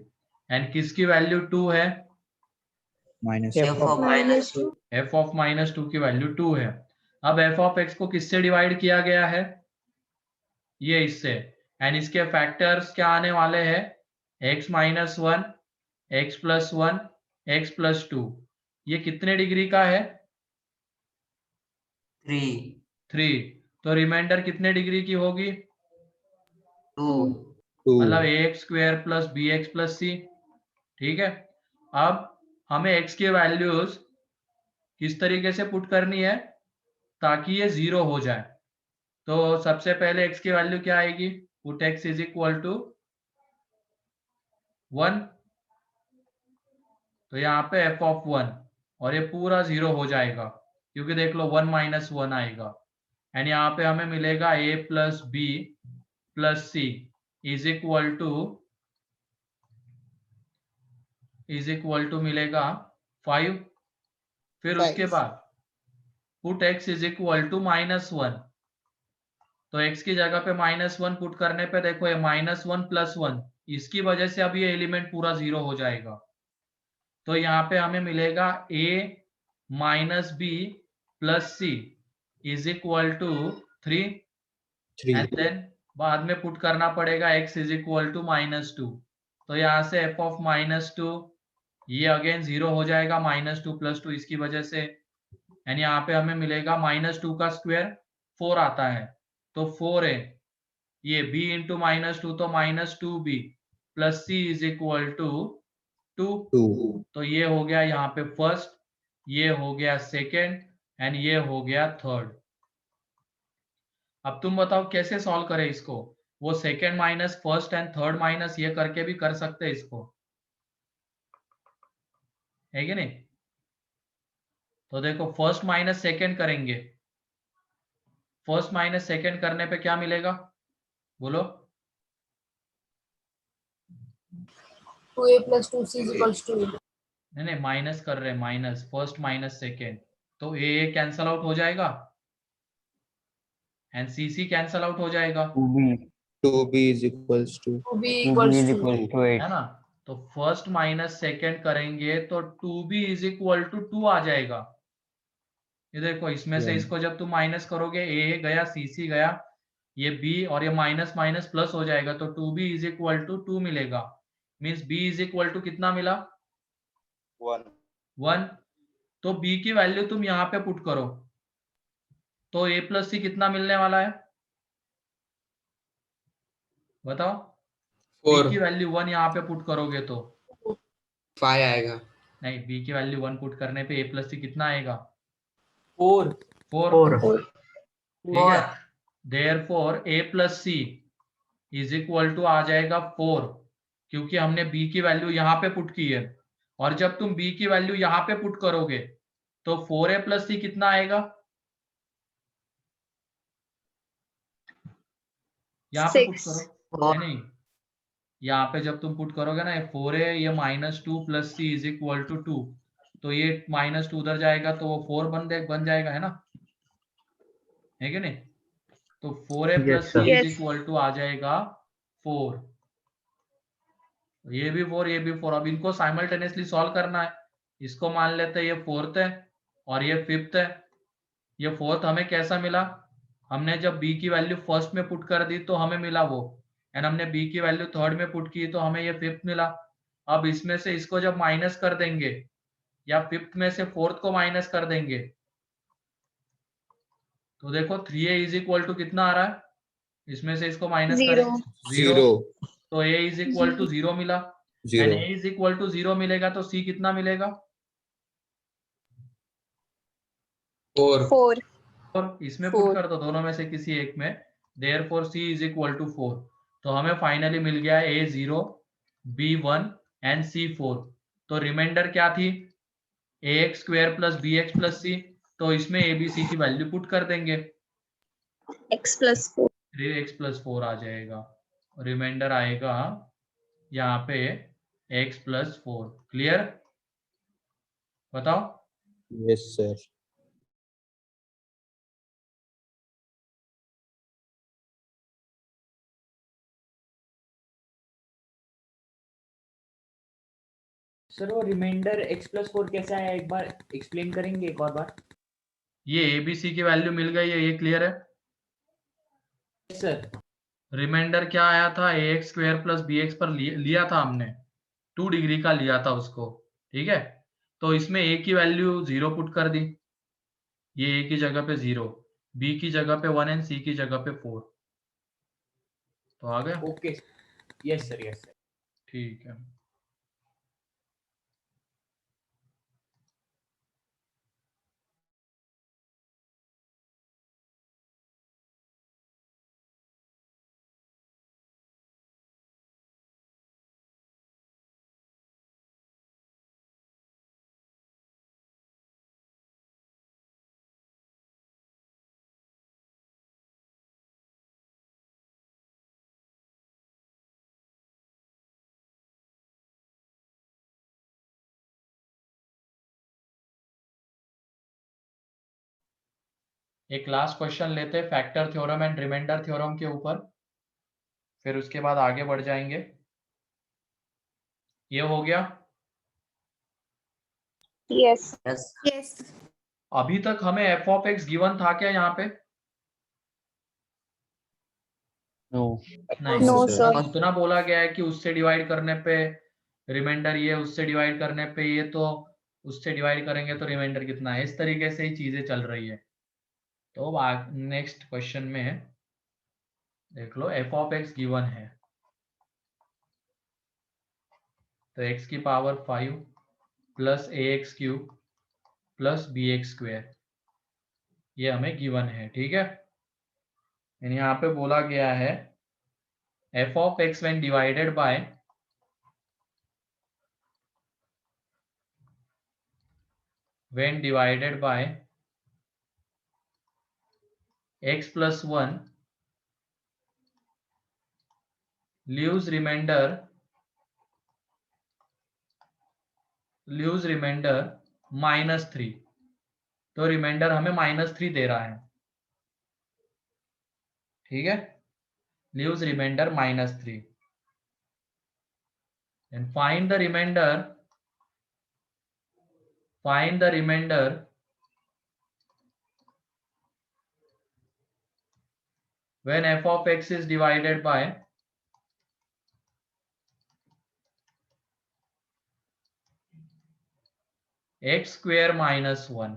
एंड किसकी वैल्यू 2 है? -2 एफ ऑफ -2 f ऑफ -2 की वैल्यू 2 है। अब f ऑफ x को किससे डिवाइड किया गया है? ये इससे। एंड इसके फैक्टर्स क्या आने वाले हैं? x -1, x + 1, x + 2। ये कितने डिग्री का है? 3 3। तो रिमाइंडर कितने डिग्री की होगी? 2 मतलब ax² + bx + c। ठीक है। अब हमें x की वैल्यूज किस तरीके से पुट करनी है ताकि ये 0 हो जाए? तो सबसे पहले x की वैल्यू क्या आएगी? पुट x = 1, तो यहाँ पे f ऑफ 1, और ये पूरा 0 हो जाएगा क्योंकि देख लो 1 - 1 आएगा। एंड यहाँ पे हमें मिलेगा a + b + c is equal to मिलेगा 5। फिर उसके बाद पुट x = -1, तो x की जगह पे -1 पुट करने पे देखो ये -1 + 1, इसकी वजह से अब ये एलिमेंट पूरा 0 हो जाएगा। तो यहाँ पे हमें मिलेगा a - b + c = 3। And then बाद में पुट करना पड़ेगा x = -2, तो यहाँ से f ऑफ -2, ये अगेन 0 हो जाएगा, -2 + 2 इसकी वजह से। एंड यहाँ पे हमें मिलेगा -2 का स्क्वायर 4 आता है, तो 4 है ये b × -2, तो -2b + c = 2। तो ये हो गया यहाँ पे फर्स्ट, ये हो गया सेकेंड, एंड ये हो गया थर्ड। अब तुम बताओ कैसे सॉल्व करें इसको? वो second minus first and third minus ये करके भी कर सकते हैं इसको, है कि नहीं? तो देखो फर्स्ट माइनस सेकेंड करेंगे, फर्स्ट माइनस सेकेंड करने पे क्या मिलेगा बोलो? 2a plus 2c is equals to नहीं माइनस कर रहे हैं, माइनस फर्स्ट माइनस सेकेंड, तो ए कैंसल आउट हो जाएगा and c c cancel out हो जाएगा, 2b is equals to 2b equals to है ना? तो फर्स्ट माइनस सेकेंड करेंगे तो 2b इज इक्वल टू 2 आ जाएगा। ये देखो इसमें से इसको जब तुम माइनस करोगे, ए गया सी सी गया, ये b और ये माइनस माइनस प्लस हो जाएगा, तो 2b इज इक्वल टू 2 मिलेगा। Means b is equal to कितना मिला? 1। तो b की वैल्यू तुम यहाँ पे पुट करो, तो a प्लस सी कितना मिलने वाला है बताओ? b 4 की वैल्यू 1 यहाँ पे पुट करोगे तो 5 आएगा। नहीं, b की वैल्यू 1 पुट करने पे a प्लस सी कितना आएगा? 4 4। ठीक है, therefore a plus C is equal to आ जाएगा 4, क्योंकि हमने b की वैल्यू यहाँ पे पुट की है, और जब तुम b की वैल्यू यहाँ पे पुट करोगे तो 4a प्लस सी कितना आएगा? यहाँ पे पुट 6 करो, नहीं यहाँ पे जब तुम पुट करोगे ना, ये 4a ये -2 plus C is equal to 2, तो ये -2 उधर जाएगा तो वो 4 बन जाएगा, है ना? है कि नहीं? तो 4a plus C is Yes. Equal to आ जाएगा 4। ये भी 4 ये भी 4। अब इनको साइमल्टेनियसली सॉल्व करना है। इसको मान लेते हैं ये 4th है और ये 5th है। ये 4th हमें कैसा मिला? हमने जब b की वैल्यू फर्स्ट में पुट कर दी तो हमें मिला वो, एंड हमने b की वैल्यू थर्ड में पुट की तो हमें ये 5th मिला। अब इसमें से इसको जब माइनस कर देंगे, या 5th में से 4th को माइनस कर देंगे, तो देखो 3a इज इक्वल टू कितना आ रहा है? इसमें से इसको माइनस करें, 0, तो a इज इक्वल टू 0 मिला, and a is equal to 0 मिलेगा तो c कितना मिलेगा? 4 4 और इसमें पुट कर दो दोनों में से किसी एक में, therefore c is equal to 4। तो हमें फाइनली मिल गया a 0, b 1 एंड c 4। तो रिमाइंडर क्या थी? ax square plus bx plus c। तो इसमें a b c की वैल्यू पुट कर देंगे, x plus 4 x प्लस 4 आ जाएगा, रिमाइंडर आएगा यहाँ पे x प्लस 4। क्लियर? बताओ। yes sir सर वो रिमाइंडर x+4 कैसा है, एक बार एक्सप्लेन करेंगे एक और बार? ये ABC की वैल्यू मिल गई है, ये क्लियर है? सर रिमाइंडर क्या आया था? ax स्क्वायर प्लस bx पर लिया था हमने, 2 डिग्री का लिया था उसको, ठीक है? तो इसमें a की वैल्यू 0 पुट कर दी, ये a की जगह पे 0, b की जगह पे 1 एंड c की जगह पे 4। तो आ गया? Okay, yes sir, yes sir. ठीक है। एक लास्ट क्वेश्चन लेते हैं factor theorem and reminder theorem के ऊपर, फिर उसके बाद आगे बढ़ जाएंगे। ये हो गया। yes yes अभी तक हमें f ऑफ x गिवन था क्या यहाँ पे? no नहीं, No, sir. इतना बोला गया है कि उससे डिवाइड करने पे रिमाइंडर ये, उससे डिवाइड करने पे ये, तो उससे डिवाइड करेंगे तो रिमाइंडर कितना है, इस तरीके से ही चीजें चल रही है। तो नेक्स्ट क्वेश्चन में देख लो, f ऑफ x गिवन है, तो x की power 5 plus ax cube plus bx square, ये हमें गिवन है, ठीक है? यहाँ पे बोला गया है f of x when divided by when divided by x plus 1 leaves remainder -3, तो रिमाइंडर हमें -3 दे रहा है, ठीक है, leaves remainder -3 and find the remainder when f of x is divided by x square minus 1.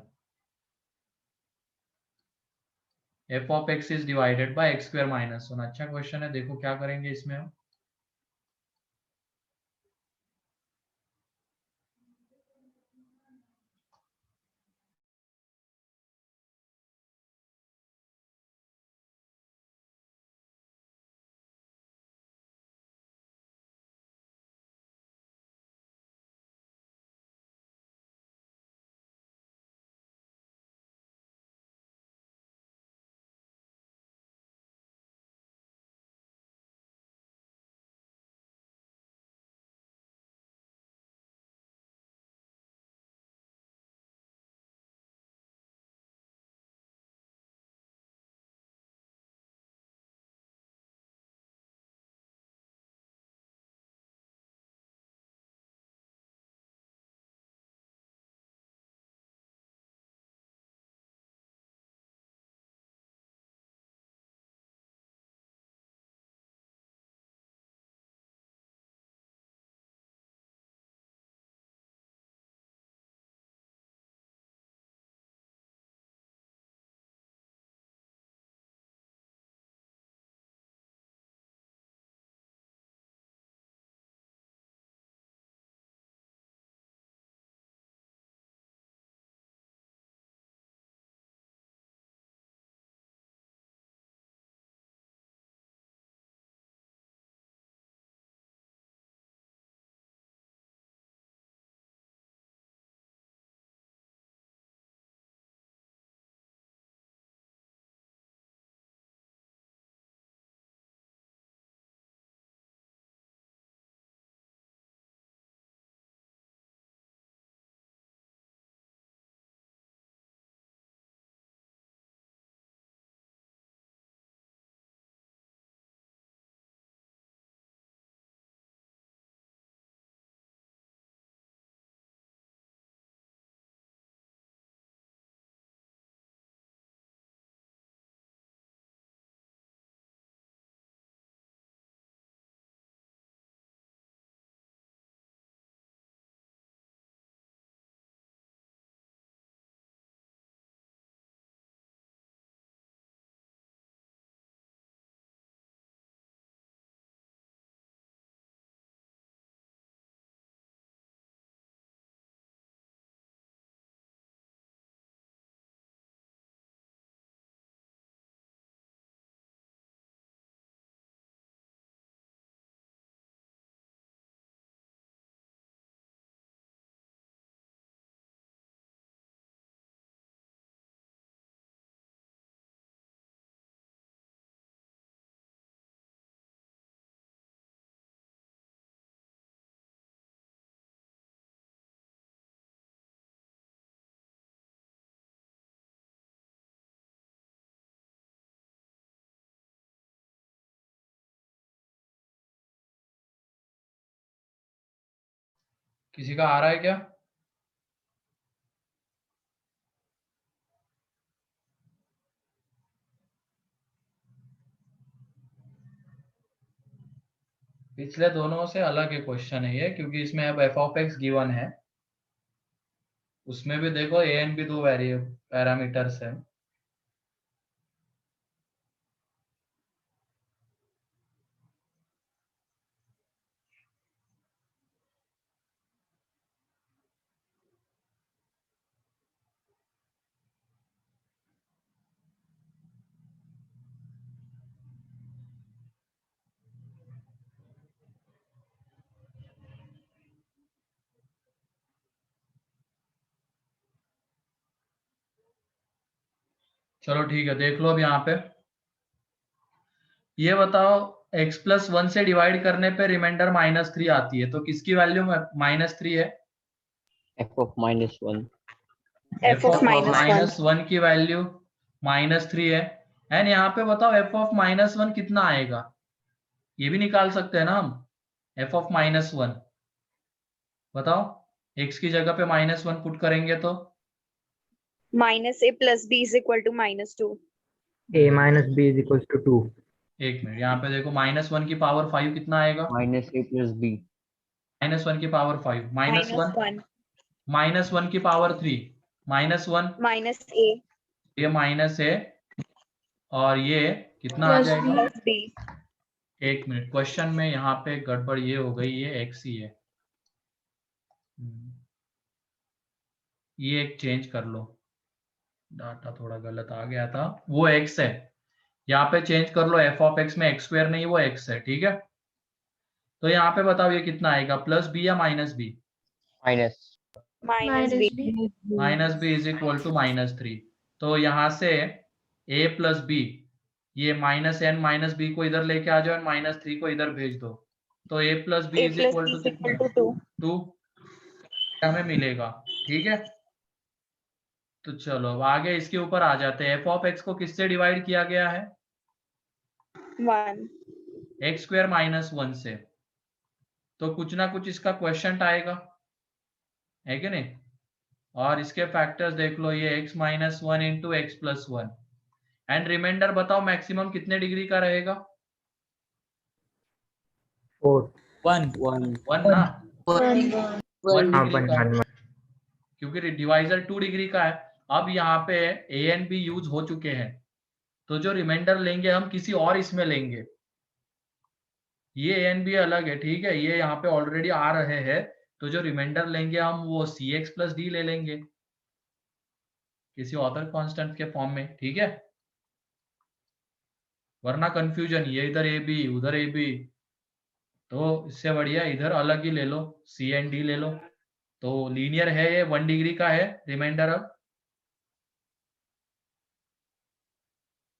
f of x is divided by x square minus 1. अच्छा question है, देखो क्या करेंगे इसमें हम। किसी का आ रहा है क्या? पिछले दोनों से अलग है क्वेश्चन है ये, क्योंकि इसमें अब f of x गिवन है, उसमें भी देखो a एंड b दो पैरामीटर्स है। चलो ठीक है, देख लो अब यहाँ पे ये बताओ x प्लस 1 से डिवाइड करने पे रिमाइंडर -3 आती है, तो किसकी वैल्यू -3 है? f of -1 f of minus 1 -1 की वैल्यू -3 है। एंड यहाँ पे बताओ f ऑफ -1 कितना आएगा, ये भी निकाल सकते हैं ना हम। f ऑफ -1 बताओ, x की जगह पे -1 पुट करेंगे तो minus a plus b is equal to -2. a minus b is equals to 2. एक मिनट, यहाँ पे देखो -1 की पावर 5 कितना आएगा? -a plus b -1 की पावर 5 minus -1 1 -1 की पावर 3 -1, minus a ये माइनस है और ये कितना आ Plus जाएगा? plus b. एक मिनट, क्वेश्चन में यहाँ पे गड़बड़ ये हो गई, ये x ही है। ये एक चेंज कर लो, डाटा थोड़ा गलत आ गया था, वो x है, यहाँ पे चेंज कर लो, f ऑफ x में x स्क्वायर नहीं, वो x है, ठीक है। तो यहाँ पे बताओ ये कितना आएगा, प्लस बी या minus b? minus Minus b. -b is equal to -3। तो यहाँ से a प्लस बी, ये -n माइनस बी को इधर लेके आ जाओ, -3 को इधर भेज दो, तो a प्लस बी a इज plus equal b to is equal कितना? to 2. 2 हमें मिलेगा, ठीक है। तो चलो अब आगे इसके ऊपर आ जाते हैं। f ऑफ x को किससे डिवाइड किया गया है? 1. x स्क्वायर -1 से, तो कुछ ना कुछ इसका क्वेश्चन आएगा, है कि नहीं? और इसके फैक्टर्स देख लो, ये x -1 into x plus 1, and reminder बताओ मैक्सिमम कितने डिग्री का रहेगा? 4. 1 1 ना, 1 डिग्री का, क्योंकि डिवाइजर 2 डिग्री का है। अब यहाँ पे a एंड b यूज हो चुके हैं, तो जो रिमाइंडर लेंगे हम किसी और इसमें लेंगे, ये a एंड b अलग है, ठीक है, ये यहाँ पे ऑलरेडी आ रहे हैं, तो जो रिमाइंडर लेंगे हम वो cx प्लस डी ले लेंगे किसी अदर कांस्टेंट के फॉर्म में, ठीक है। वरना कंफ्यूजन, ये इधर ए बी उधर ए बी, तो इससे बढ़िया इधर अलग ही ले लो, सी एंड डी ले लो। तो लीनियर है, ये 1 डिग्री का है रिमाइंडर, अब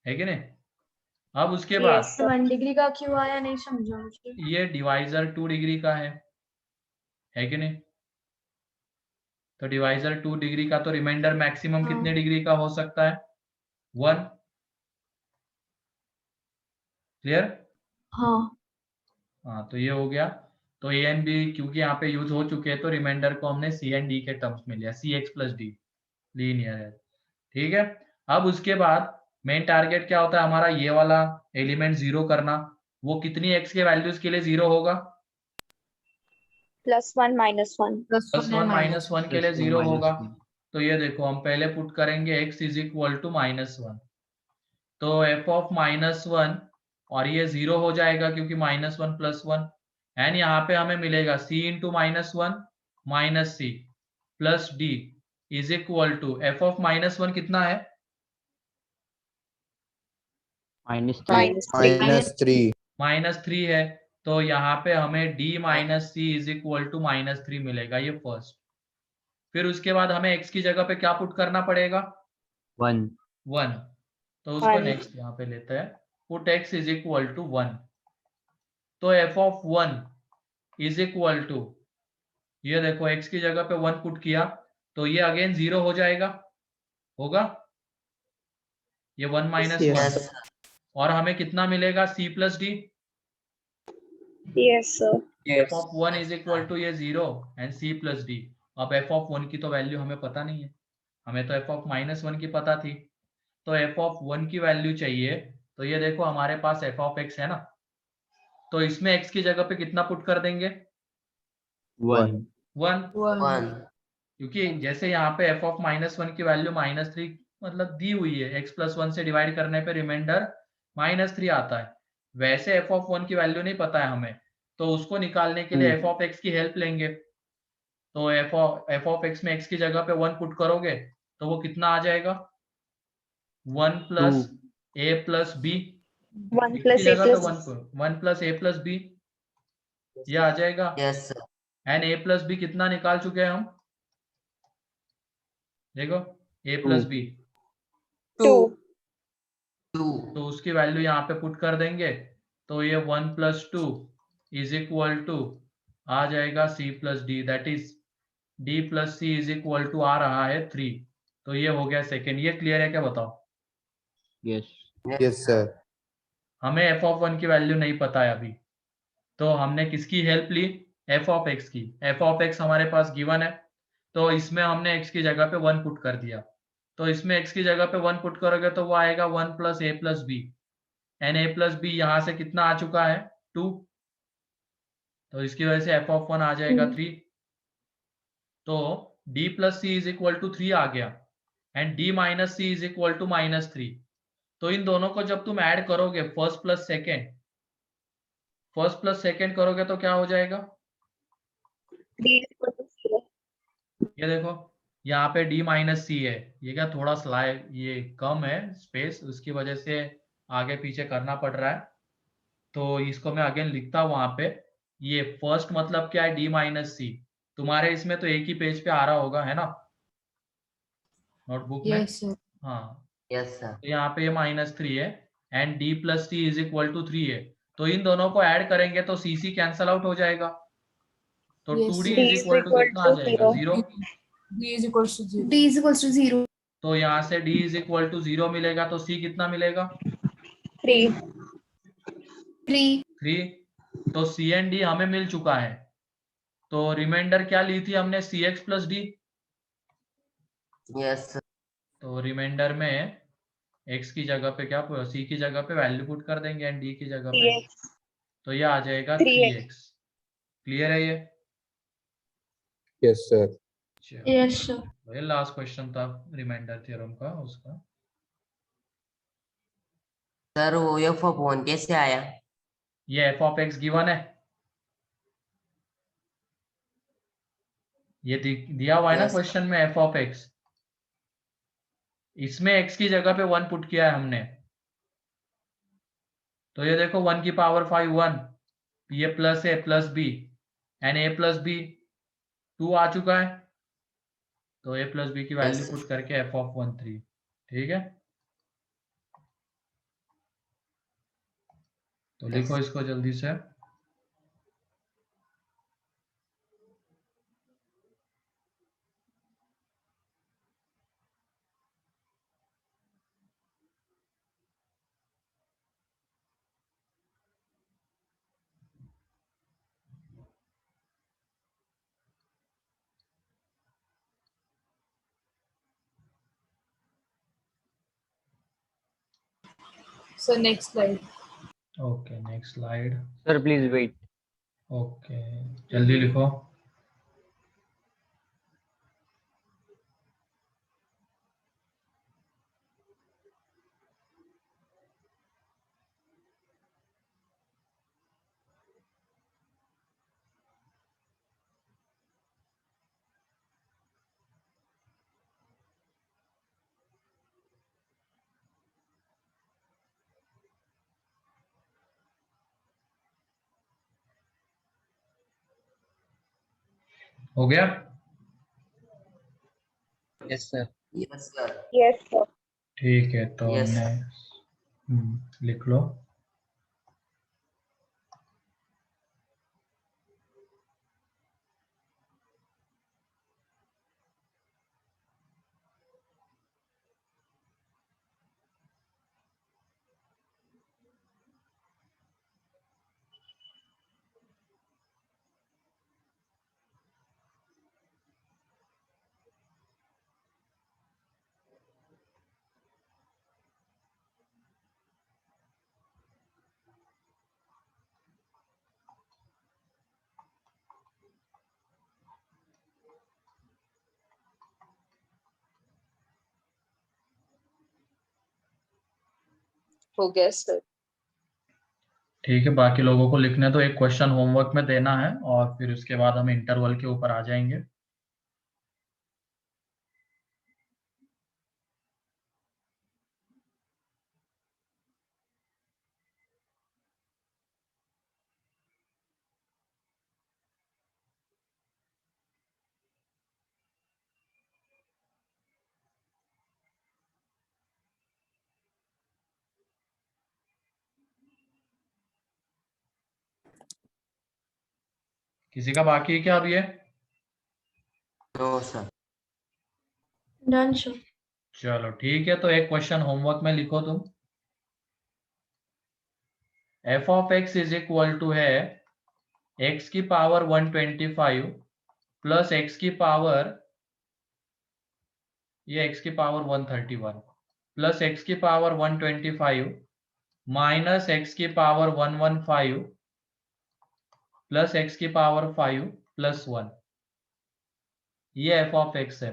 है कि नहीं? अब उसके बाद Yes, sir. 1 डिग्री का क्यों आया, नहीं समझा मुझे। ये डिवाइजर 2 डिग्री का है कि नहीं? तो डिवाइजर 2 डिग्री का, तो रिमाइंडर मैक्सिमम हाँ। कितने डिग्री का हो सकता है? 1। क्लियर? हाँ, तो ये हो गया। तो ए एंड बी क्योंकि यहाँ पे यूज हो चुके हैं, तो रिमाइंडर को हमने सी एंड डी के टर्म्स में लिया, सी एक्स प्लस डी, लीनियर है, ठीक है। अब उसके बाद मेन टारगेट क्या होता है हमारा, ये वाला एलिमेंट 0 करना। वो कितनी एक्स के वैल्यूज के लिए 0 होगा? +1 -1. +1 -1 के लिए 0 होगा। तो ये देखो हम पहले पुट करेंगे x इज इक्वल टू -1, तो f ऑफ -1 और ये 0 हो जाएगा क्योंकि -1 + 1, एंड यहाँ पे हमें मिलेगा c into -1 - c plus d is equal to f of -1 कितना है? -3 -3 है, तो यहाँ पे हमें d - c is equal to -3 मिलेगा, ये फर्स्ट। फिर उसके बाद हमें x की जगह पे क्या पुट करना पड़ेगा? 1 तो उसको 1. नेक्स्ट यहाँ पे लेते हैं, put x is equal to 1, तो f of 1 is equal to, ये देखो x की जगह पे 1 पुट किया तो ये अगेन 0 हो जाएगा, होगा ये 1 - 1, और हमें कितना मिलेगा? c plus D. Yes, sir. f of 1 is equal to ये 0 एंड c प्लस डी। अब f ऑफ 1 की तो वैल्यू हमें पता नहीं है, हमें तो f ऑफ -1 की पता थी, तो f ऑफ 1 की वैल्यू चाहिए। तो ये देखो हमारे पास f ऑफ x है ना, तो इसमें x की जगह पे कितना पुट कर देंगे? 1 1, क्योंकि जैसे यहाँ पे f ऑफ -1 की वैल्यू -3 मतलब दी हुई है, x प्लस 1 से डिवाइड करने पे रिमाइंडर -3 आता है, वैसे f ऑफ 1 की वैल्यू नहीं पता है हमें, तो उसको निकालने के लिए f ऑफ x की हेल्प लेंगे। तो f ऑफ x में x की जगह पे 1 पुट करोगे तो वो कितना आ जाएगा? 1 plus a plus b, 1 x plus की a जगह पे plus 1 plus a plus b, ये आ जाएगा। Yes sir, and a plus b कितना निकाल चुके हैं हम? देखो a प्लस b 2. 2 तो उसकी वैल्यू यहाँ पे पुट कर देंगे, तो ये 1 + 2 इज इक्वल टू आ जाएगा C + D, that is D + C is equal to आ रहा है 3। तो ये हो गया सेकेंड। ये क्लियर है क्या, बताओ? Yes. Yes, sir. हमें f(1) की वैल्यू नहीं पता है अभी, तो हमने किसकी हेल्प ली? f(x) की। f(x) हमारे पास गिवन है, तो इसमें हमने x की जगह पे 1 पुट कर दिया। तो इसमें x की जगह पे 1 पुट करोगे तो वो आएगा 1 + a + b, and a + b यहाँ से कितना आ चुका है? 2। तो इसकी वजह से f(1) आ जाएगा 3। तो d + c is equal to 3 आ गया, and d - c is equal to -3। तो इन दोनों को जब तुम ऐड करोगे, फर्स्ट प्लस सेकेंड करोगे तो क्या हो जाएगा? D is equal to 0. ये देखो, यहाँ पे d - c है, ये क्या थोड़ा स्लाइड ये कम है स्पेस, उसकी वजह से आगे पीछे करना पड़ रहा है। तो इसको मैं अगेन लिखता हूँ वहां पे। ये फर्स्ट मतलब क्या है? d - c। तुम्हारे इसमें तो एक ही पेज पे आ रहा होगा, है ना, नोटबुक में? Yes, sir. हाँ, यस सर तो यहाँ पे ये -3 है, and d + c is equal to 3 है। तो इन दोनों को ऐड करेंगे तो c कैंसल आउट हो जाएगा, तो Yes, 2d sir. D is is equal to equal कितना आ to जाएगा? 0. 0। D is equals to 0. D is equals to 0. तो यहाँ से d इज इक्वल टू 0 मिलेगा, तो c कितना मिलेगा? 3. 3. 3। तो c एंड d हमें मिल चुका है, तो रिमाइंडर क्या ली थी हमने? cx + d। यस सर तो रिमाइंडर में x की जगह पे क्या, c की जगह पे वैल्यू पुट कर देंगे, एंड d की जगह पे, 3x. तो ये आ जाएगा 3x. 3x। क्लियर है ये? Yes, sir. चलो, Yes, sir. ये लास्ट क्वेश्चन था रिमाइंडर थ्योरम का, उसका। सर वो f(1) कैसे आया? ये f(x) गिवन है, ये दिया हुआ है ना Yes. क्वेश्चन में f(x). इसमें x की जगह पे 1 पुट किया है हमने, तो ये देखो 1 की पावर 5 1, ये plus a + b, and a + b 2 आ चुका है, तो a + b की वैल्यू Yes. पुट करके f(1) 3। ठीक है, तो Yes. लिखो इसको जल्दी से। So next slide. Okay, next slide. Sir, please wait. Okay, जल्दी लिखो। हो गया? Yes, sir. Yes sir Yes, sir. ठीक है, तो Yes. हमने लिख लो। हो गया सर। ठीक है, बाकी लोगों को लिखने तो एक क्वेश्चन होमवर्क में देना है, और फिर उसके बाद हम इंटरवल के ऊपर आ जाएंगे। किसी का बाकी है क्या अब ये? No sir. Done sir. चलो ठीक है, तो एक क्वेश्चन होमवर्क में लिखो तुम। F of X is equal to है एक्स की पावर 125 प्लस एक्स की पावर, ये एक्स की पावर 131 प्लस एक्स की पावर 125 माइनस एक्स की पावर 115 प्लस एक्स की पावर 5 प्लस 1, ये एफ ऑफ एक्स है।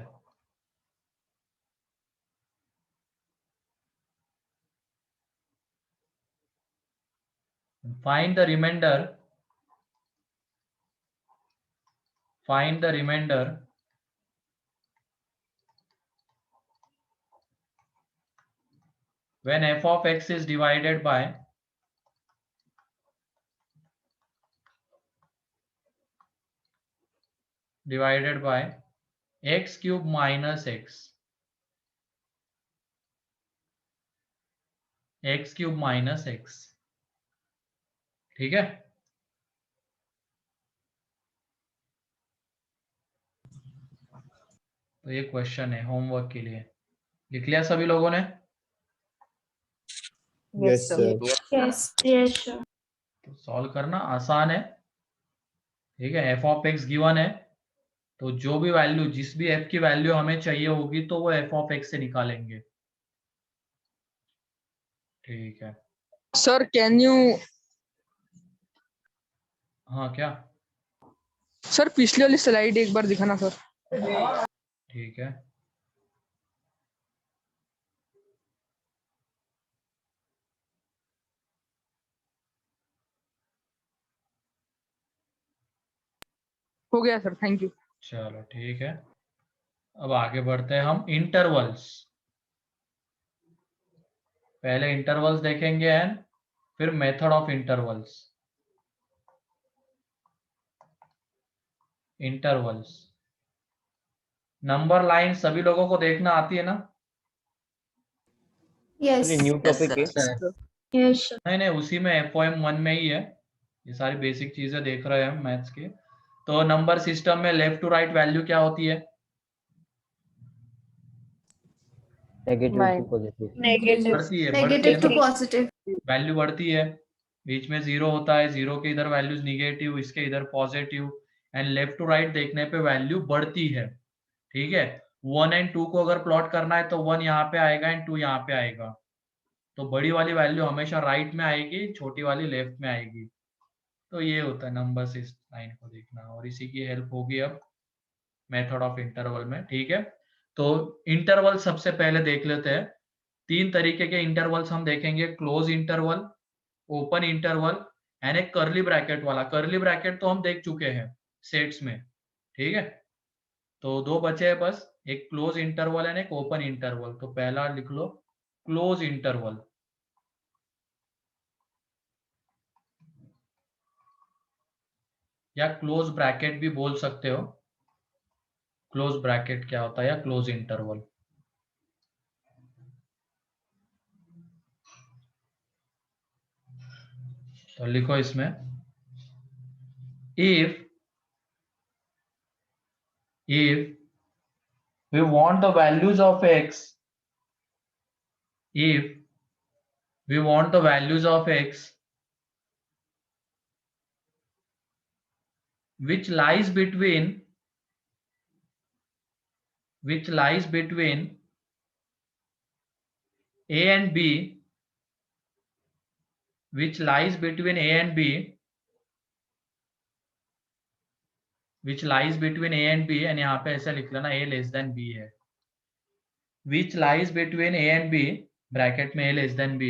Find the remainder, find the remainder when f of x is divided by x cube minus x cube minus x। ठीक है, तो ये question है homework के लिए। लिख लिया सभी लोगों ने? Yes, sir. Yes yes sir. तो सॉल्व करना आसान है। ठीक है, एफ ऑफ एक्स गिवन है, तो जो भी वैल्यू, जिस भी एफ की वैल्यू हमें चाहिए होगी तो वो एफ ऑफ एक्स से निकालेंगे। ठीक है, सर कैन यू, हाँ क्या? सर पिछली वाली स्लाइड एक बार दिखाना सर। ठीक है, हो गया सर, थैंक यू। चलो ठीक है, अब आगे बढ़ते हैं हम इंटरवल्स। पहले इंटरवल्स देखेंगे एंड फिर method of intervals. Intervals, number line सभी लोगों को देखना आती है ना? यस न्यू टॉपिक है। Yes sir. नहीं, उसी में FOM 1 में ही है, ये सारी बेसिक चीजें देख रहे हैं हम मैथ्स के। तो नंबर सिस्टम में लेफ्ट टू राइट वैल्यू क्या होती है? Negative to positive. बढ़ती है, नेगेटिव टू पॉजिटिव। वैल्यू बढ़ती है, बीच में जीरो होता है, जीरो के इधर वैल्यूज निगेटिव, इसके इधर positive, and left to right देखने पे वैल्यू बढ़ती है। ठीक है, 1 एंड 2 को अगर प्लॉट करना है तो 1 यहाँ पे आएगा एंड 2 यहाँ पे आएगा, तो बड़ी वाली वैल्यू हमेशा राइट में आएगी, छोटी वाली लेफ्ट में आएगी। तो ये होता है नंबर इस लाइन को देखना, और इसी की हेल्प होगी अब मेथड ऑफ इंटरवल में। ठीक है, तो इंटरवल सबसे पहले देख लेते हैं। 3 तरीके के इंटरवल्स हम देखेंगे, close interval, open interval and एक कर्ली ब्रैकेट वाला। कर्ली ब्रैकेट तो हम देख चुके हैं सेट्स में। ठीक है, तो 2 बचे हैं बस, एक क्लोज इंटरवल एंड एक ओपन इंटरवल। तो पहला लिख लो क्लोज इंटरवल, या क्लोज ब्रैकेट भी बोल सकते हो। क्लोज ब्रैकेट क्या होता है, या क्लोज इंटरवल। तो लिखो इसमें, if we want the values of x, if we want the values of x which lies between a and b, which lies between a and b, which lies between a and b, and यहाँ पे ऐसा लिख लेना a less than b है, which lies between a and b, bracket में a less than b,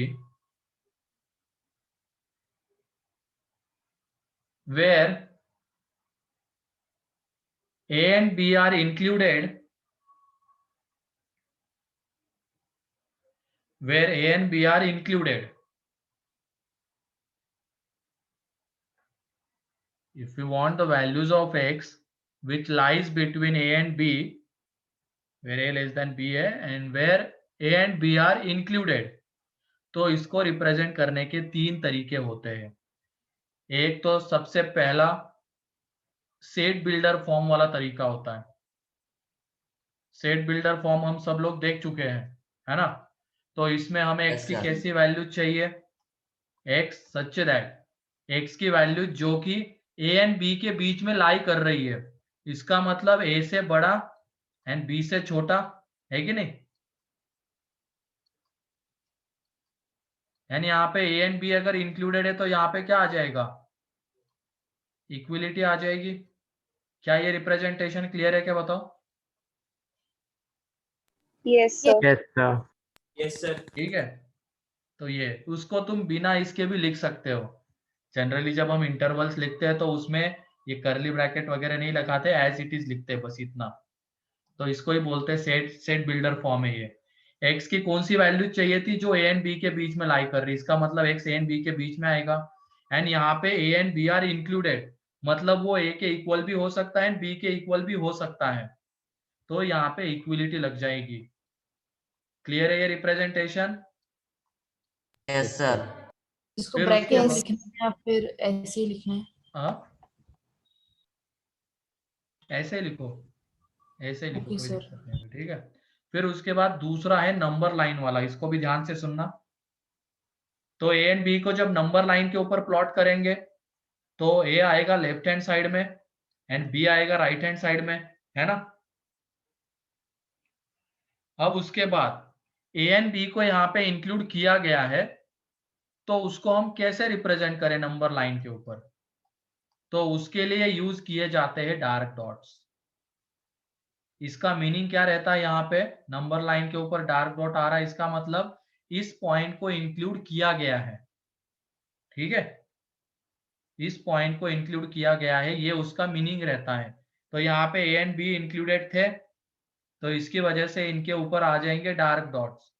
where a and b are included, where a and b are included. If we want the values of x which lies between a and b, where a less than b है and where a and b are included, तो इसको represent करने के 3 तरीके होते हैं। एक तो सबसे पहला सेट बिल्डर फॉर्म वाला तरीका होता है। सेट बिल्डर फॉर्म हम सब लोग देख चुके हैं, है ना। तो इसमें हमें x की कैसी वैल्यू चाहिए, x सच दैट x की वैल्यू जो कि a एंड b के बीच में लाई कर रही है, इसका मतलब a से बड़ा एंड b से छोटा, है कि नहीं। यानी यहाँ पे a एंड b अगर इंक्लूडेड है तो यहाँ पे क्या आ जाएगा, इक्विलिटी आ जाएगी। क्या ये रिप्रेजेंटेशन क्लियर है क्या, बताओ। Yes, sir. Yes, sir. Yes sir. ठीक है, तो ये उसको तुम बिना इसके भी लिख सकते हो। जनरली जब हम इंटरवल्स लिखते हैं तो उसमें ये करली ब्रैकेट वगैरह नहीं लगाते, एज इट इज लिखते हैं, बस इतना। तो इसको ही बोलते हैं सेट बिल्डर फॉर्म है ये। x की कौन सी वैल्यू चाहिए थी, जो a एंड b के बीच में लाई कर रही है, इसका मतलब x a एंड b के बीच में आएगा। एंड यहाँ पे a and b are included, मतलब वो a के इक्वल भी हो सकता है एंड b के इक्वल भी हो सकता है, तो यहाँ पे इक्विलिटी लग जाएगी। क्लियर है ये रिप्रेजेंटेशन। Yes sir. इसको फिर ब्रैकेट में उसके लिखना है या फिर ऐसे ही लिखना है? हाँ, ऐसे लिखो, ऐसे लिखो, ओके कोई सर। दिक्कत नहीं है, ठीक है। फिर उसके बाद दूसरा है नंबर लाइन वाला, इसको भी ध्यान से सुनना। तो ए एंड बी को जब नंबर लाइन के ऊपर प्लॉट करेंगे तो ए आएगा लेफ्ट हैंड साइड में एंड बी आएगा राइट हैंड साइड में, है ना। अब उसके बाद ए एंड बी को यहाँ पे इंक्लूड किया गया है, तो उसको हम कैसे रिप्रेजेंट करें नंबर लाइन के ऊपर, तो उसके लिए यूज किए जाते हैं डार्क डॉट्स। इसका मीनिंग क्या रहता है, यहाँ पे नंबर लाइन के ऊपर डार्क डॉट आ रहा है, इसका मतलब इस पॉइंट को इंक्लूड किया गया है, ठीक है, इस पॉइंट को इंक्लूड किया गया है, ये उसका मीनिंग रहता है। तो यहाँ पे ए एंड बी इंक्लूडेड थे, तो इसकी वजह से इनके ऊपर आ जाएंगे डार्क डॉट्स।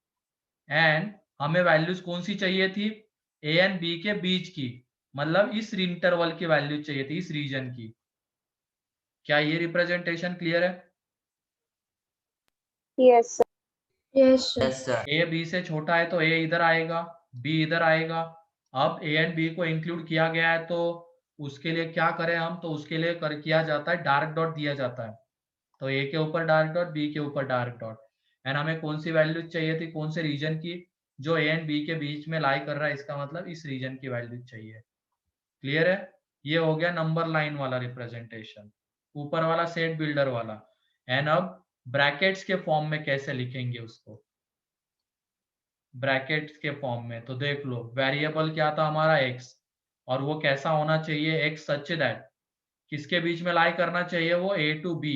एंड हमें वैल्यूज कौन सी चाहिए थी, ए एंड बी के बीच की, मतलब इस इंटरवल की वैल्यू चाहिए थी, इस रीजन की। क्या ये रिप्रेजेंटेशन क्लियर है। Yes, sir. Yes, sir. Yes sir. A B से छोटा है तो ए इधर आएगा, बी इधर आएगा। अब ए एंड बी को इंक्लूड किया गया है, तो उसके लिए क्या करें हम, तो उसके लिए किया जाता है डार्क डॉट दिया जाता है। तो ए के ऊपर डार्क डॉट, बी के ऊपर डार्क डॉट। एंड हमें कौन सी वैल्यू चाहिए थी, कौन से रीजन की, जो ए एंड बी के बीच में लाई कर रहा है, इसका मतलब इस रीजन की वैल्यू चाहिए। क्लियर है, ये हो गया नंबर लाइन वाला रिप्रेजेंटेशन, ऊपर वाला सेट बिल्डर वाला। एंड अब ब्रैकेट्स के फॉर्म में कैसे लिखेंगे उसको, ब्रैकेट्स के फॉर्म में। तो देख लो, वेरिएबल क्या था हमारा x, और वो कैसा होना चाहिए, x सच दैट किसके बीच में लाई करना चाहिए, वो a टू b,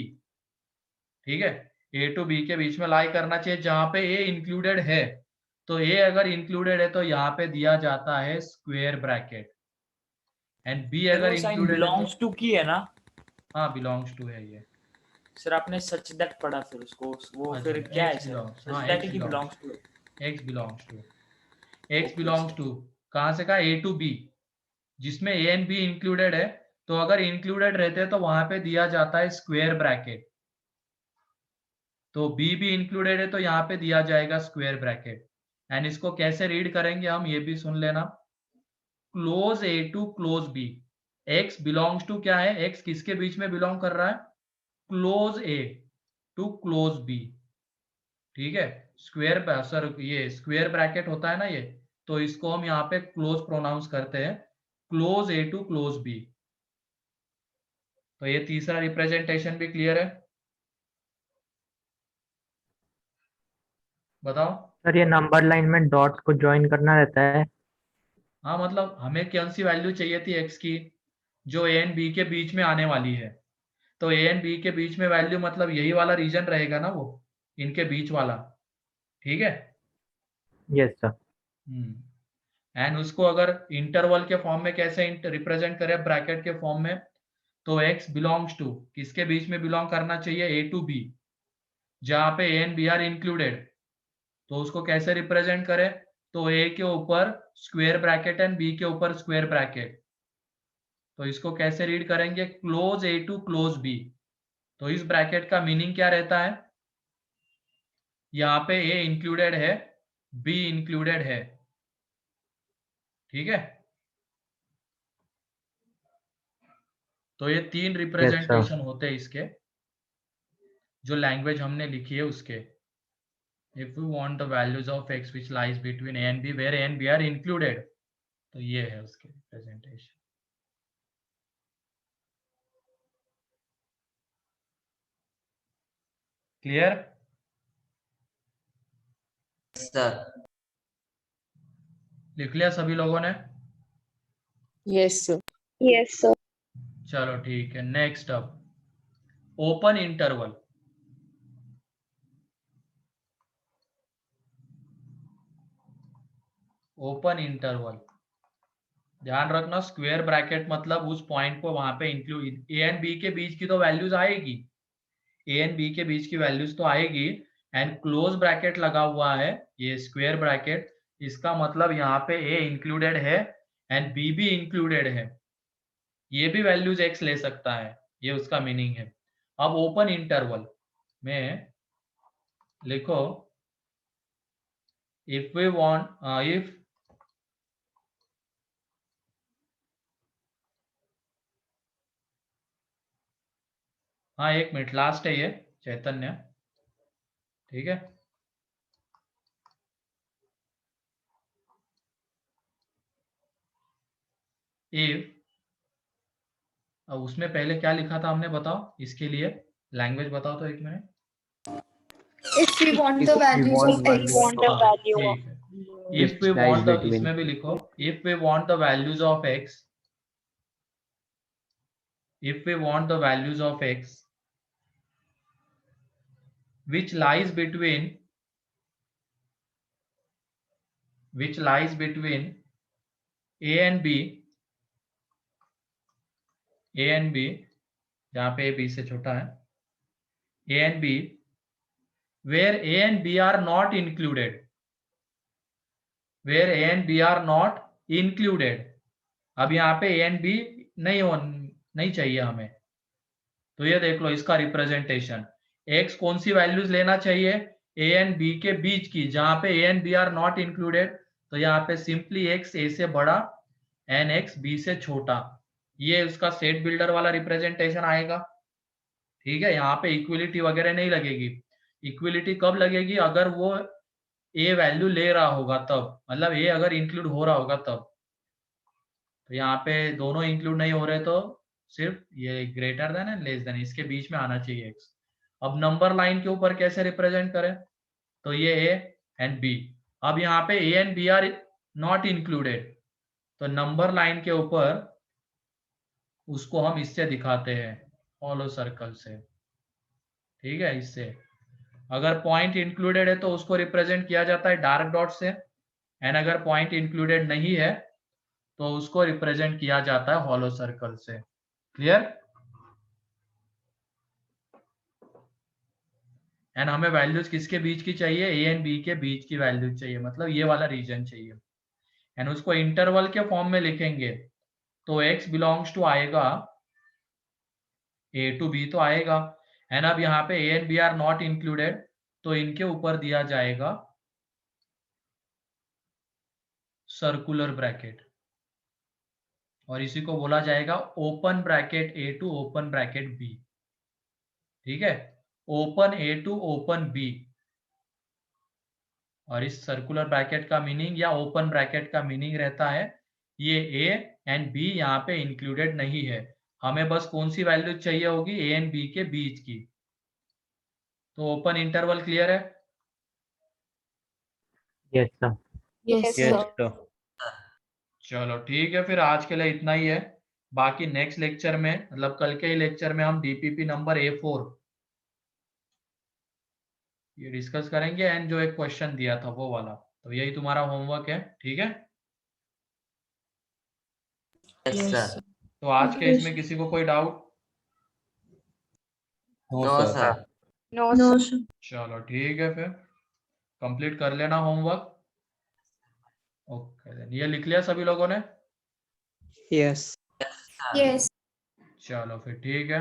ठीक है, a टू b के बीच में लाई करना चाहिए, जहां पे a इंक्लूडेड है। तो a अगर इंक्लूडेड है तो यहाँ पे दिया जाता है स्क्वायर ब्रैकेट, एंड b अगर वो साइन इंक्लूडेड है तो, बिलोंग्स टू की है ना? हाँ बिलोंग्स टू है ये। सर आपने सच दैट पढ़ा, फिर उसको वो अच्छा, फिर क्या है x सर? belongs, सच हाँ दैट x ही belongs, belongs to. x belongs to, x Okay, belongs sir. to कहाँ से कहा, a टू b, जिसमें a एंड b इंक्लूडेड है। तो अगर इंक्लूडेड रहते हैं तो वहां पे दिया जाता है स्क्वायर ब्रैकेट, तो b भी इंक्लूडेड है तो यहाँ पे दिया जाएगा स्क्वायर ब्रैकेट। एंड इसको कैसे रीड करेंगे हम, ये भी सुन लेना। Close a to close b, x belongs to क्या है, x किसके बीच में बिलोंग कर रहा है, close a to close b, ठीक है। स्क्वायर, सर ये स्क्वायर ब्रैकेट होता है ना ये, तो इसको हम यहाँ पे क्लोज प्रोनाउंस करते हैं, close a to close b। तो ये तीसरा रिप्रेजेंटेशन भी क्लियर है, बताओ। सर ये नंबर लाइन में डॉट्स को ज्वाइन करना रहता है। हाँ, मतलब हमें कौन सी वैल्यू चाहिए थी x की, जो a एंड b के बीच में आने वाली है। तो a एंड b के बीच में वैल्यू मतलब यही वाला रीजन रहेगा ना, वो इनके बीच वाला, ठीक है। Yes sir. एंड उसको अगर इंटरवल के फॉर्म में कैसे रिप्रेजेंट करें, ब्रैकेट के फॉर्म में, तो x बिलोंग्स टू किसके बीच में बिलोंग करना चाहिए, a टू b, जहां पे a and b are included. तो उसको कैसे रिप्रेजेंट करें, तो a के ऊपर स्क्वायर ब्रैकेट एंड b के ऊपर स्क्वायर ब्रैकेट। तो इसको कैसे रीड करेंगे, close a to close b। तो इस ब्रैकेट का मीनिंग क्या रहता है, यहाँ पे a इंक्लूडेड है, b इंक्लूडेड है, ठीक है। तो ये 3 रिप्रेजेंटेशन होते हैं इसके, जो लैंग्वेज हमने लिखी है उसके। If we want the values of x which lies between a and b where a and b are included, तो ये है उसके रिप्रेजेंटेशन। क्लियर? सर लिख लिया सभी लोगों ने? Yes sir. Yes, sir. चलो ठीक है, नेक्स्ट अब ओपन इंटरवल। ओपन इंटरवल ध्यान रखना, स्क्वायर ब्रैकेट मतलब उस पॉइंट को वहां पे इंक्लूड, ए एंड बी के बीच की तो वैल्यूज आएगी, ए एंड बी के बीच की वैल्यूज तो आएगी, एंड क्लोज ब्रैकेट लगा हुआ है, ये स्क्वायर ब्रैकेट, इसका मतलब यहाँ पे ए इंक्लूडेड है एंड बी भी इंक्लूडेड है, ये भी वैल्यूज एक्स ले सकता है, ये उसका मीनिंग है। अब ओपन इंटरवल में लिखो, इफ वी वांट, इफ हाँ एक मिनट, लास्ट है ये चैतन्य, ठीक है। इफ, अब उसमें पहले क्या लिखा था हमने, बताओ इसके लिए लैंग्वेज बताओ तो एक minute. If we want the values of x, Want the value of ठीक है, इफ वी वांट द, इसमें भी लिखो, if we want the values of x, if we want the values of x which lies between a and b, a and b जहां पे a b से छोटा है, a and b where a and b are not included, where a and b are not included, अब यहाँ पे a and b नहीं चाहिए हमें, तो ये देख लो इसका रिप्रेजेंटेशन, x कौन सी वैल्यूज लेना चाहिए, a एंड b के बीच की, जहां पे a and b are not included, तो यहाँ पे सिंपली x a से बड़ा एंड x b से छोटा, ये उसका सेट बिल्डर वाला रिप्रेजेंटेशन आएगा। ठीक है, यहाँ पे इक्विलिटी वगैरह नहीं लगेगी, इक्विलिटी कब लगेगी, अगर वो a वैल्यू ले रहा होगा तब, मतलब a अगर इंक्लूड हो रहा होगा तब, तो यहाँ पे दोनों इंक्लूड नहीं हो रहे तो सिर्फ ये greater than and less than, इसके बीच में आना चाहिए x। अब नंबर लाइन के ऊपर कैसे रिप्रेजेंट करें, तो ये a एंड b, अब यहाँ पे a and b are not included, तो नंबर लाइन के ऊपर उसको हम इससे दिखाते हैं, हॉलो सर्कल से, ठीक है, इससे। अगर पॉइंट इंक्लूडेड है तो उसको रिप्रेजेंट किया जाता है डार्क डॉट से, एंड अगर पॉइंट इंक्लूडेड नहीं है तो उसको रिप्रेजेंट किया जाता है हॉलो सर्कल से। क्लियर? एंड हमें वैल्यूज किसके बीच की चाहिए, ए एंड बी के बीच की वैल्यूज चाहिए, मतलब ये वाला रीजन चाहिए, एंड उसको इंटरवल के फॉर्म में लिखेंगे, तो x बिलोंग्स टू आएगा a टू b तो आएगा, एंड अब यहाँ पे a and b are not included, तो इनके ऊपर दिया जाएगा सर्कुलर ब्रैकेट, और इसी को बोला जाएगा open bracket a to open bracket b। ठीक है, open a to open b, और इस सर्कुलर ब्रैकेट का मीनिंग या ओपन ब्रैकेट का मीनिंग रहता है ये a एंड b यहाँ पे इंक्लूडेड नहीं है, हमें बस कौन सी वैल्यू चाहिए होगी, a एंड b के बीच की। तो ओपन इंटरवल क्लियर है? Yes sir. Yes, sir. चलो ठीक है, फिर आज के लिए इतना ही है, बाकी नेक्स्ट लेक्चर में, मतलब कल के ही लेक्चर में हम डीपीपी नंबर A4 ये डिस्कस करेंगे, एंड जो एक क्वेश्चन दिया था वो वाला, तो यही तुम्हारा होमवर्क है। ठीक है, यस सर। तो आज के इसमें किसी को कोई doubt? No sir. No, No, sir. sir. चलो ठीक है, फिर कंप्लीट कर लेना होमवर्क। ओके, ये लिख लिया सभी लोगों ने? Yes. Yes. चलो फिर ठीक है।